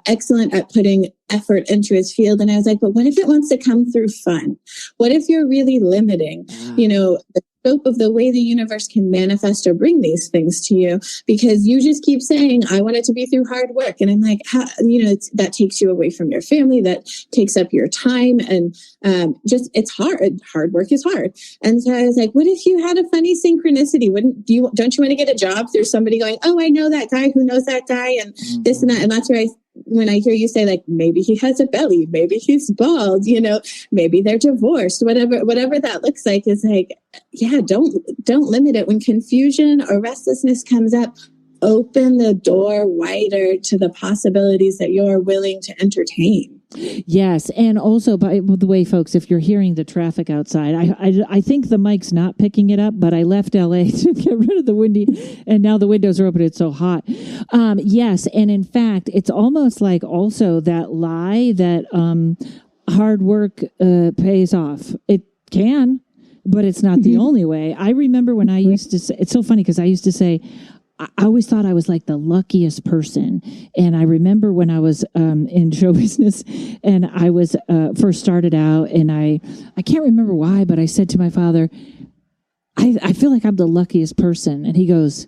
excellent at putting effort into his field. And I was like, but what if it wants to come through fun? What if you're really limiting, the scope of the way the universe can manifest or bring these things to you, because you just keep saying, I want it to be through hard work. And I'm like, that takes you away from your family, that takes up your time. And it's hard. Hard work is hard. And so I was like, what if you had a funny synchronicity? Don't you want to get a job through somebody going, oh, I know that guy who knows that guy, and this and that. And that's where when I hear you say maybe he has a belly, maybe he's bald, maybe they're divorced, whatever that looks like, is don't limit it. When confusion or restlessness comes up, open the door wider to the possibilities that you're willing to entertain. Yes. And also, by the way, folks, if you're hearing the traffic outside, I think the mic's not picking it up, but I left LA to get rid of the windy, and now the windows are open. It's so hot. Yes. And in fact, it's almost like also that lie that hard work pays off. It can, but it's not the only way. I remember when I used to say, it's so funny because I used to say, I always thought I was the luckiest person. And I remember when I was in show business, and I was first started out, and I can't remember why, but I said to my father, I feel like I'm the luckiest person. And he goes,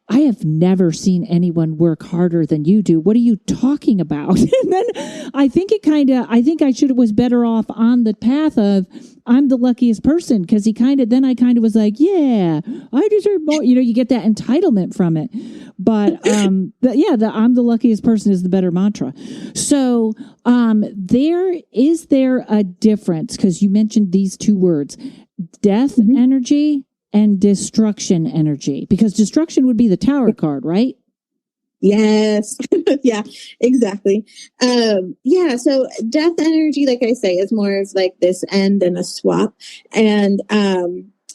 I have never seen anyone work harder than you do. What are you talking about? And then I think I was better off on the path of, I'm the luckiest person, because I kind of was like, yeah, I deserve more. You get that entitlement from it. But I'm the luckiest person is the better mantra. So is there a difference? Because you mentioned these two words, death energy and destruction energy, because destruction would be the tower card, right? Yes. Yeah, exactly. So death energy, like I say, is more of like this end and a swap. And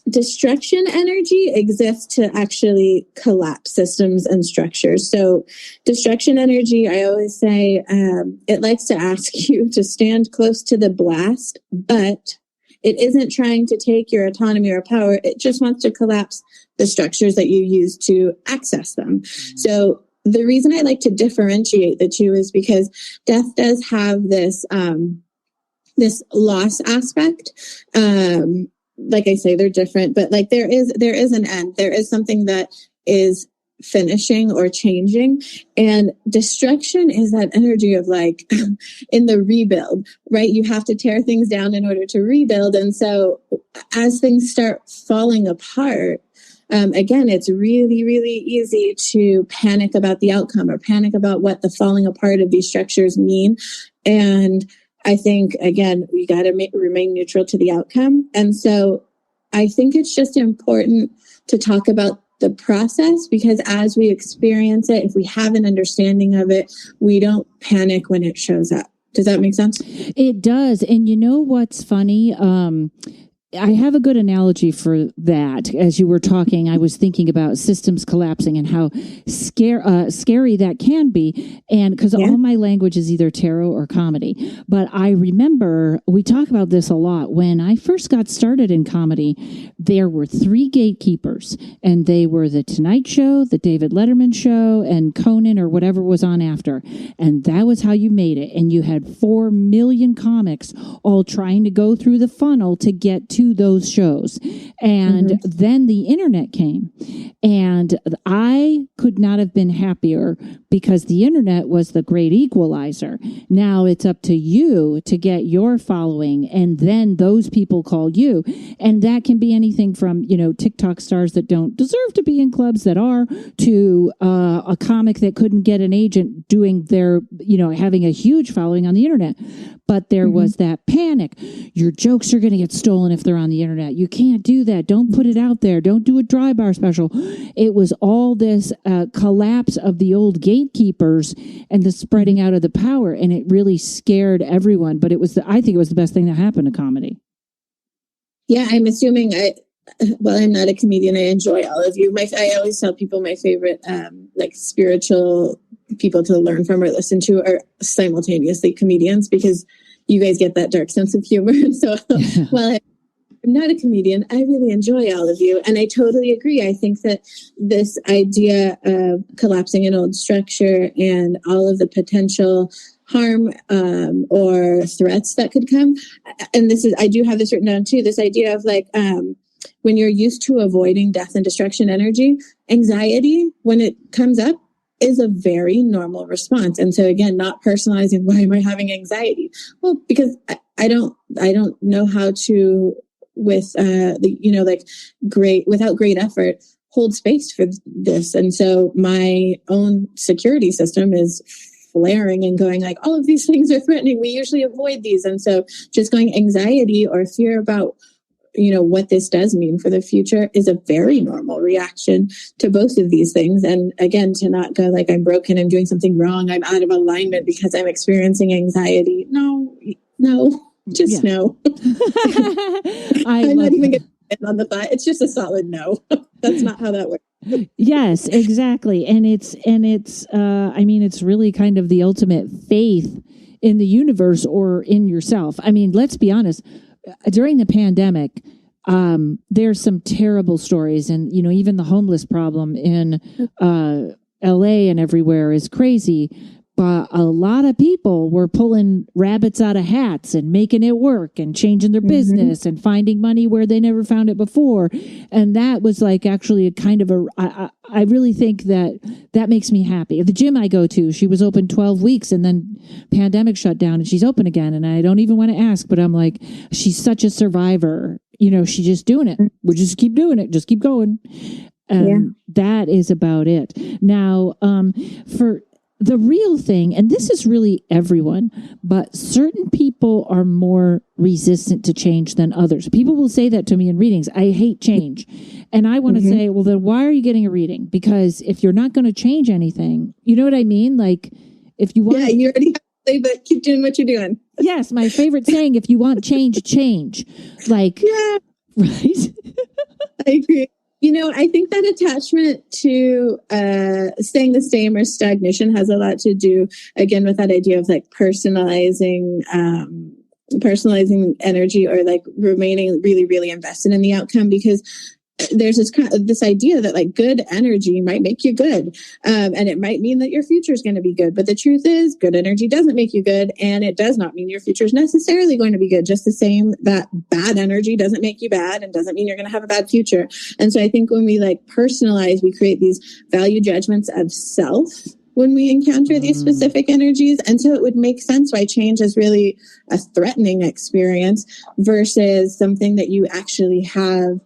destruction energy exists to actually collapse systems and structures. So destruction energy, I always say, it likes to ask you to stand close to the blast, but it isn't trying to take your autonomy or power. It just wants to collapse the structures that you use to access them. So the reason I like to differentiate the two is because death does have this this loss aspect. Like I say, they're different, but like there is an end. There is something that is finishing or changing, and destruction is that energy of like in the rebuild, right? You have to tear things down in order to rebuild. And so as things start falling apart, again, it's really, really easy to panic about the outcome or panic about what the falling apart of these structures mean. And I think, again, we got to remain neutral to the outcome. And so I think it's just important to talk about the process, because as we experience it, if we have an understanding of it, we don't panic when it shows up. Does that make sense? It does. And you know what's funny? I have a good analogy for that. As you were talking, I was thinking about systems collapsing and how scary that can be. And because all my language is either tarot or comedy. But I remember we talk about this a lot. When I first got started in comedy, there were 3 gatekeepers, and they were the Tonight Show, the David Letterman Show, and Conan or whatever was on after. And that was how you made it. And you had 4 million comics all trying to go through the funnel to get to those shows. And then the internet came, and I could not have been happier, because the internet was the great equalizer. Now it's up to you to get your following, and then those people call you. And that can be anything from, TikTok stars that don't deserve to be in clubs that are, to a comic that couldn't get an agent doing their, having a huge following on the internet. But there was that panic. Your jokes are going to get stolen if they're on the internet. You can't do that. Don't put it out there. Don't do a dry bar special. It was all this collapse of the old gatekeepers and the spreading out of the power. And it really scared everyone. But I think it was the best thing that happened to comedy. Yeah, I'm assuming I'm not a comedian. I enjoy all of you. I always tell people my favorite spiritual people to learn from or listen to are simultaneously comedians, because you guys get that dark sense of humor. So while I'm not a comedian, I really enjoy all of you. And I totally agree. I think that this idea of collapsing an old structure and all of the potential harm or threats that could come. And I do have this written down too, this idea of when you're used to avoiding death and destruction energy, anxiety, when it comes up, is a very normal response. And so again, not personalizing, why am I having anxiety? Well, because I don't know how to, without great effort, hold space for this. And so my own security system is flaring and going like, all of these things are threatening. We usually avoid these. And so just going anxiety or fear about what this does mean for the future is a very normal reaction to both of these things. And again, to not go like, I'm broken, I'm doing something wrong, I'm out of alignment because I'm experiencing anxiety. No, just no. I'm not even going to get on the thought. It's just a solid no. That's not how that works. Yes, exactly. And it's really kind of the ultimate faith in the universe or in yourself. I mean, let's be honest. During the pandemic, there's some terrible stories, and even the homeless problem in LA and everywhere is crazy. But a lot of people were pulling rabbits out of hats and making it work and changing their business and finding money where they never found it before. And that was like actually a kind of I really think that makes me happy. The gym I go to, she was open 12 weeks and then pandemic shut down and she's open again. And I don't even want to ask, but I'm like, she's such a survivor. You know, she's just doing it. We just keep doing it. Just keep going. And that is about it. Now, for the real thing, and this is really everyone, but certain people are more resistant to change than others. People will say that to me in readings. I hate change. And I want to say, well, then why are you getting a reading? Because if you're not going to change anything, you know what I mean? Like if you want... Yeah, you already have to say, but keep doing what you're doing. Yes, my favorite saying, if you want change, change. Like, yeah. Right? I agree. You know, I think that attachment to staying the same or stagnation has a lot to do, again, with that idea of like personalizing energy or like remaining really, really invested in the outcome, because there's this idea that like good energy might make you good. And it might mean that your future is going to be good. But the truth is good energy doesn't make you good. And it does not mean your future is necessarily going to be good. Just the same that bad energy doesn't make you bad and doesn't mean you're going to have a bad future. And so I think when we like personalize, we create these value judgments of self when we encounter these specific energies. And so it would make sense why change is really a threatening experience versus something that you actually have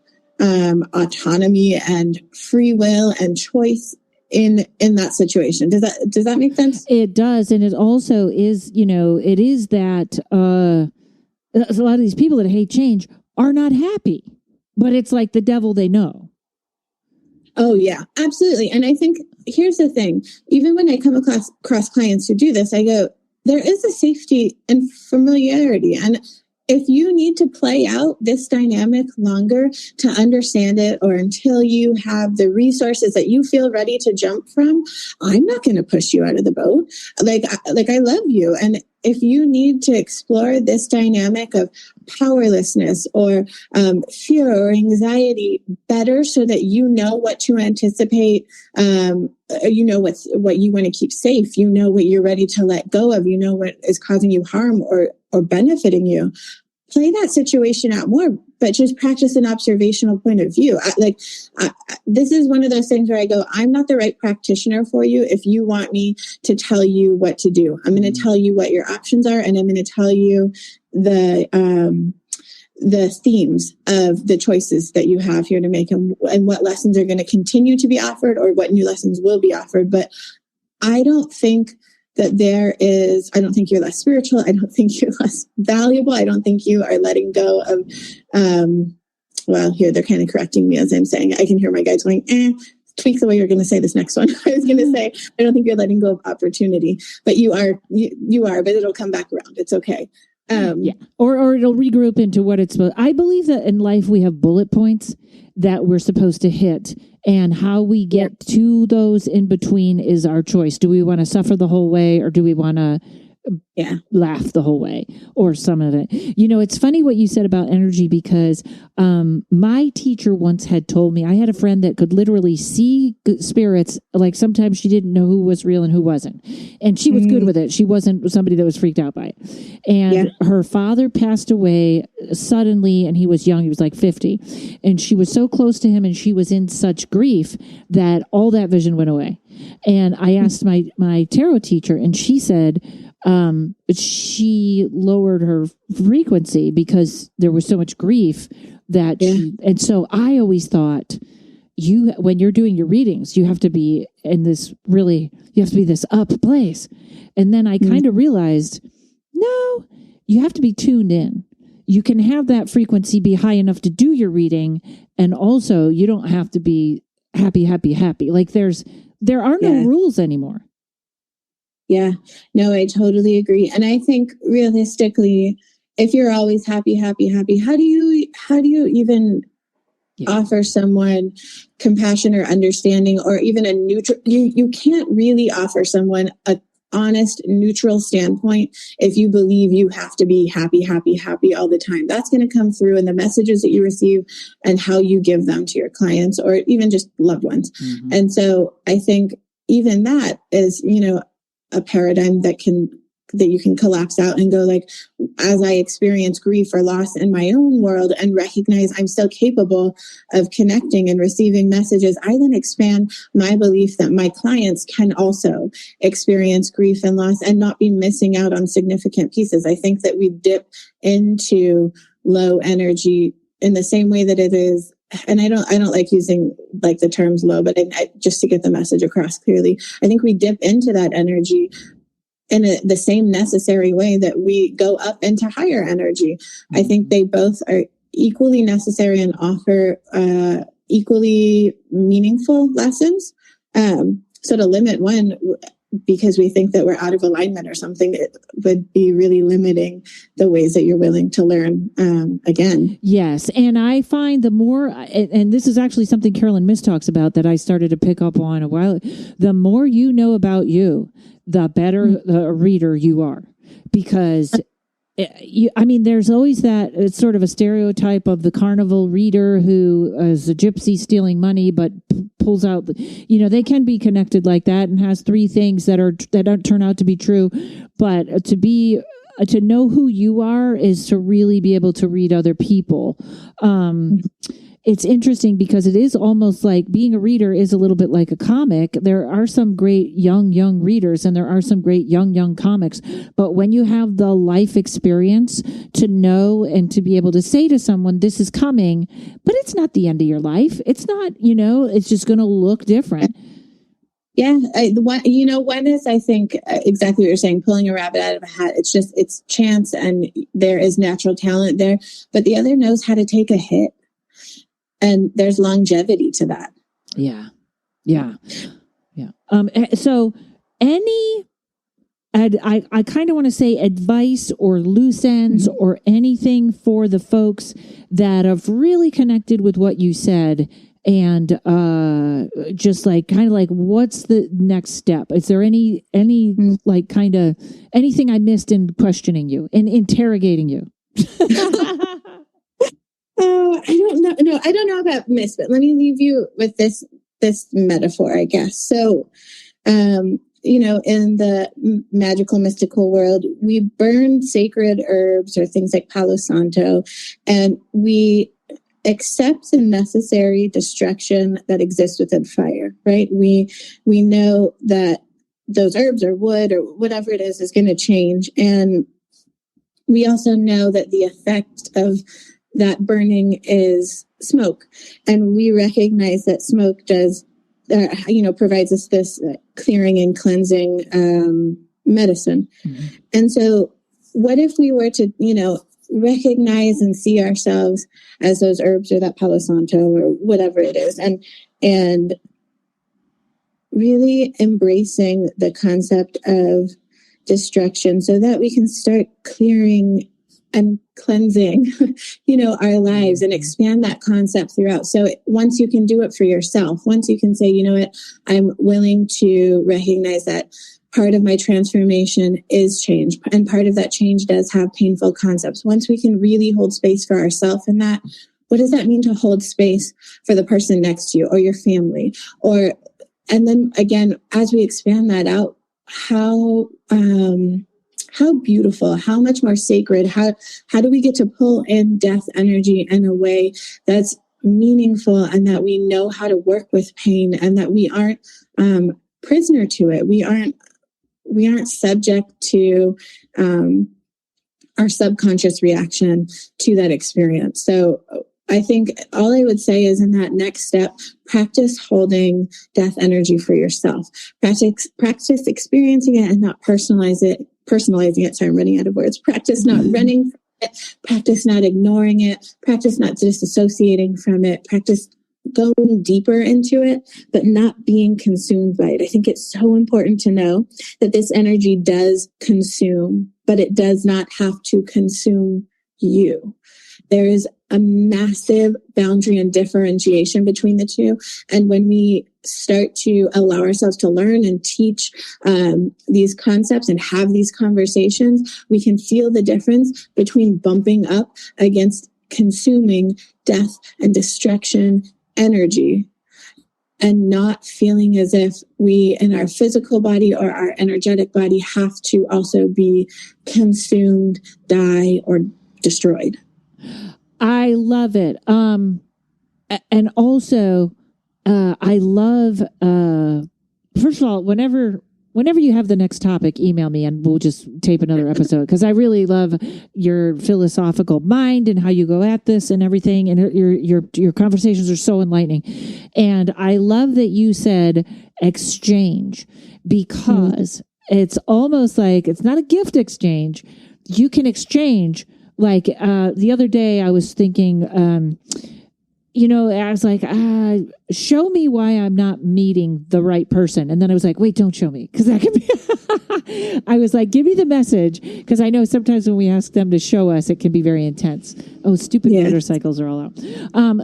autonomy and free will and choice in that situation. Does that make sense? It does. And it also is, you know, it is that a lot of these people that hate change are not happy, but it's like the devil they know. Oh yeah, absolutely. And I think here's the thing, even when I come across clients who do this, I go, there is a safety and familiarity. And if you need to play out this dynamic longer to understand it, or until you have the resources that you feel ready to jump from, I'm not going to push you out of the boat. Like I love you. And if you need to explore this dynamic of powerlessness or fear or anxiety better so that you know what to anticipate, you know what you want to keep safe, you know what you're ready to let go of, you know what is causing you harm or benefiting you, play that situation out more, but just practice an observational point of view. This is one of those things where I go, I'm not the right practitioner for you if you want me to tell you what to do. I'm going to tell you what your options are, and I'm going to tell you the themes of the choices that you have here to make, and what lessons are going to continue to be offered or what new lessons will be offered. But I don't think that I don't think you're less spiritual. I don't think you're less valuable. I don't think you are letting go of, well, here they're kind of correcting me as I'm saying. I can hear my guides going, tweak the way you're going to say this next one. I was going to say, I don't think you're letting go of opportunity, but you are, but it'll come back around. It's okay. Yeah. Or it'll regroup into what it's supposed. I believe that in life we have bullet points that we're supposed to hit, and how we get to those in between is our choice. Do we want to suffer the whole way, or do we want to laugh the whole way, or some of it? You know, it's funny what you said about energy, because my teacher once had told me, I had a friend that could literally see spirits. Like sometimes she didn't know who was real and who wasn't. And she was good with it. She wasn't somebody that was freaked out by it. And her father passed away suddenly, and he was young. He was like 50. And she was so close to him, and she was in such grief that all that vision went away. And I asked my tarot teacher, and she said, she lowered her frequency because there was so much grief that and so I always thought, when you're doing your readings, you have to be in this you have to be this up place. And then I kind of realized, no, you have to be tuned in. You can have that frequency be high enough to do your reading, and also you don't have to be happy. Like there are no rules anymore. Yeah, no, I totally agree. And I think realistically, if you're always happy, how do you even offer someone compassion or understanding, or even a neutral, you can't really offer someone a honest, neutral standpoint if you believe you have to be happy all the time. That's going to come through in the messages that you receive and how you give them to your clients or even just loved ones. And so I think even that is, a paradigm that you can collapse out and go like, as I experience grief or loss in my own world and recognize I'm still capable of connecting and receiving messages, I then expand my belief that my clients can also experience grief and loss and not be missing out on significant pieces. I think that we dip into low energy in the same way that it is. And I don't like using like the terms low, but just to get the message across clearly, I think we dip into that energy in the same necessary way that we go up into higher energy. I think they both are equally necessary and offer equally meaningful lessons. So to limit one because we think that we're out of alignment or something, it would be really limiting the ways that you're willing to learn again. Yes. And I find the more, and this is actually something Carolyn Miss talks about that I started to pick up on a while, the more you know about you, the better the reader you are. Because there's always that, it's sort of a stereotype of the carnival reader who is a gypsy stealing money, but pulls out, they can be connected like that and has three things that don't turn out to be true. But to know who you are is to really be able to read other people. It's interesting because it is almost like being a reader is a little bit like a comic. There are some great young readers and there are some great young comics. But when you have the life experience to know and to be able to say to someone, this is coming, but it's not the end of your life. It's not, it's just going to look different. Yeah. One is, I think, exactly what you're saying, pulling a rabbit out of a hat. It's chance and there is natural talent there, but the other knows how to take a hit. And there's longevity to that. Yeah. So I kind of want to say advice or loose ends or anything for the folks that have really connected with what you said and just like kind of like what's the next step? Is there any like kind of anything I missed in questioning you and interrogating you? Oh, I don't know. No, I don't know about miss, but let me leave you with this metaphor, I guess. So, in the magical, mystical world, we burn sacred herbs or things like Palo Santo, and we accept the necessary destruction that exists within fire, right? We know that those herbs or wood or whatever it is going to change. And we also know that the effect of that burning is smoke. And we recognize that smoke does, provides us this clearing and cleansing medicine. Mm-hmm. And so what if we were to, recognize and see ourselves as those herbs or that Palo Santo or whatever it is, and really embracing the concept of destruction so that we can start clearing and cleansing, our lives and expand that concept throughout. So once you can do it for yourself, once you can say, you know what, I'm willing to recognize that part of my transformation is change. And part of that change does have painful concepts. Once we can really hold space for ourselves in that, what does that mean to hold space for the person next to you or your family? And then again, as we expand that out, how beautiful, how much more sacred, how do we get to pull in death energy in a way that's meaningful and that we know how to work with pain and that we aren't prisoner to it. We aren't subject to our subconscious reaction to that experience. So I think all I would say is in that next step, practice holding death energy for yourself. Practice experiencing it and not personalizing it. Sorry, I'm running out of words. Practice not running from it. Practice not ignoring it. Practice not disassociating from it. Practice going deeper into it, but not being consumed by it. I think it's so important to know that this energy does consume, but it does not have to consume you. There is a massive boundary and differentiation between the two. And when we start to allow ourselves to learn and teach these concepts and have these conversations, we can feel the difference between bumping up against consuming death and destruction energy and not feeling as if we in our physical body or our energetic body have to also be consumed, die, or destroyed. I love it. And also, I love, first of all, whenever you have the next topic, email me and we'll just tape another episode, because I really love your philosophical mind and how you go at this and everything. And your conversations are so enlightening. And I love that you said exchange, because it's almost like it's not a gift exchange. You can exchange. Like the other day I was thinking, I was like, show me why I'm not meeting the right person. And then I was like, wait, don't show me. Because that could be, I was like, give me the message. Because I know sometimes when we ask them to show us, it can be very intense. Oh, stupid motorcycles are all out.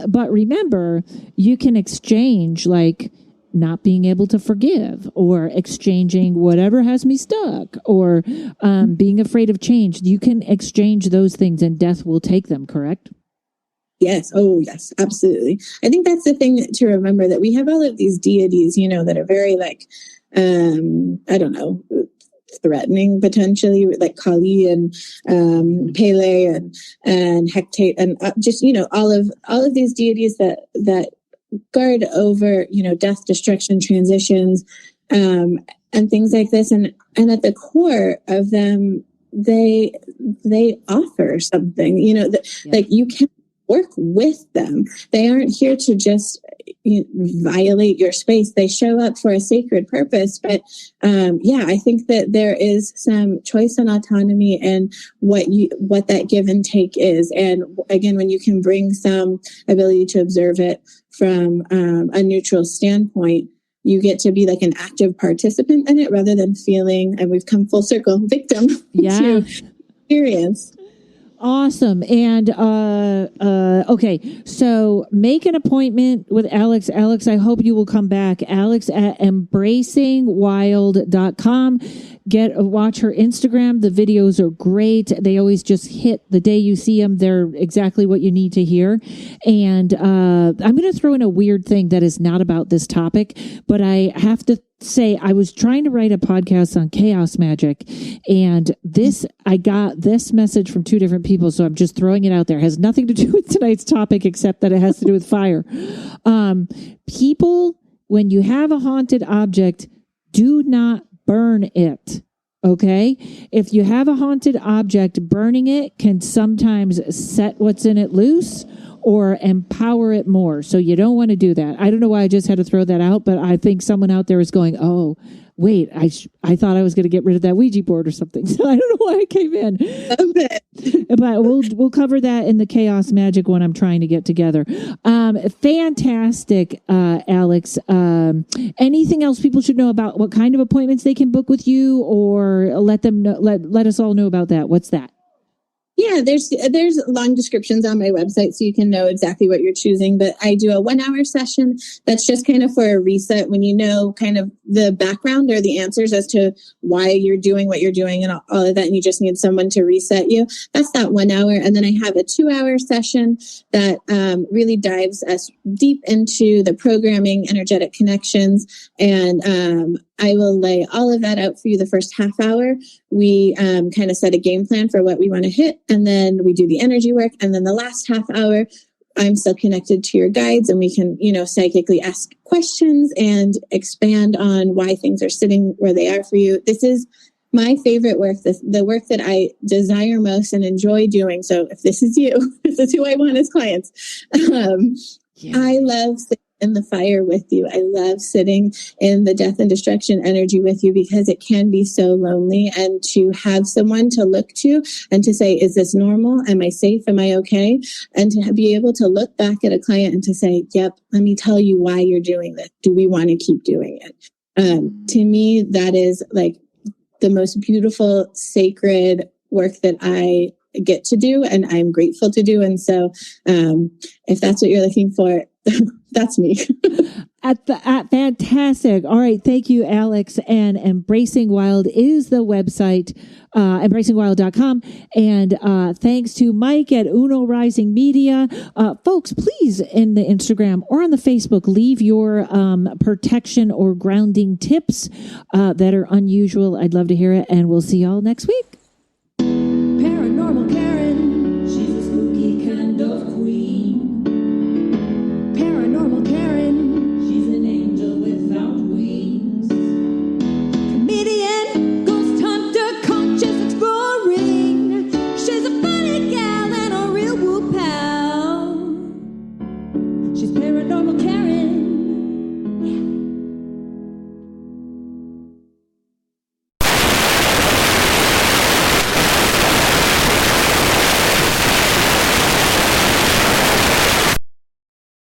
But remember, you can exchange like not being able to forgive, or exchanging whatever has me stuck, or being afraid of change. You can exchange those things and death will take them, correct? Yes. Oh, yes, absolutely. I think that's the thing to remember, that we have all of these deities, that are very like, I don't know, threatening potentially, like Kali and Pele and Hecate, and just, all of these deities that guard over, death, destruction, transitions, and things like this. And at the core of them, they offer something, like you can work with them. They aren't here to just violate your space. They show up for a sacred purpose. But I think that there is some choice and autonomy in what that give and take is. And again, when you can bring some ability to observe it from a neutral standpoint, you get to be like an active participant in it, rather than feeling, and we've come full circle, victim to experience. Awesome. And okay, so make an appointment with Alex. Alex, I hope you will come back. Alex at embracingwild.com. Watch her Instagram. The videos are great. They always just hit the day you see them. They're exactly what you need to hear. And I'm going to throw in a weird thing that is not about this topic, but I have to say, I was trying to write a podcast on chaos magic, and I got this message from two different people, so I'm just throwing it out there. It has nothing to do with tonight's topic, except that it has to do with fire. People, when you have a haunted object, do not burn it. Okay? If you have a haunted object, burning it can sometimes set what's in it loose or empower it more. So you don't want to do that. I don't know why I just had to throw that out, but I think someone out there is going, oh, wait, I thought I was going to get rid of that Ouija board or something. So I don't know why I came in. Okay. But we'll cover that in the chaos magic one I'm trying to get together. Fantastic, Alex. Anything else people should know about what kind of appointments they can book with you, or let them know, let us all know about that? What's that? Yeah, there's long descriptions on my website, so you can know exactly what you're choosing. But I do a 1 hour session that's just kind of for a reset, when you know kind of the background or the answers as to why you're doing what you're doing and all of that, and you just need someone to reset you. That's that 1 hour. And then I have a 2 hour session that really dives us deep into the programming, energetic connections, and I will lay all of that out for you the first half hour. We kind of set a game plan for what we want to hit, and then we do the energy work. And then the last half hour, I'm still connected to your guides, and we can, psychically ask questions and expand on why things are sitting where they are for you. This is my favorite work, the work that I desire most and enjoy doing. So if this is you, this is who I want as clients. I love sitting in the fire with you. I love sitting in the death and destruction energy with you, because it can be so lonely, and to have someone to look to and to say, is this normal? Am I safe? Am I okay? And to be able to look back at a client and to say, yep, let me tell you why you're doing this. Do we want to keep doing it? To me, that is like the most beautiful, sacred work that I get to do, and I'm grateful to do. And so if that's what you're looking for, that's me. At fantastic. All right. Thank you, Alex. And Embracing Wild is the website, embracingwild.com. And thanks to Mike at Uno Rising Media. Folks, please, in the Instagram or on the Facebook, leave your protection or grounding tips that are unusual. I'd love to hear it. And we'll see y'all next week.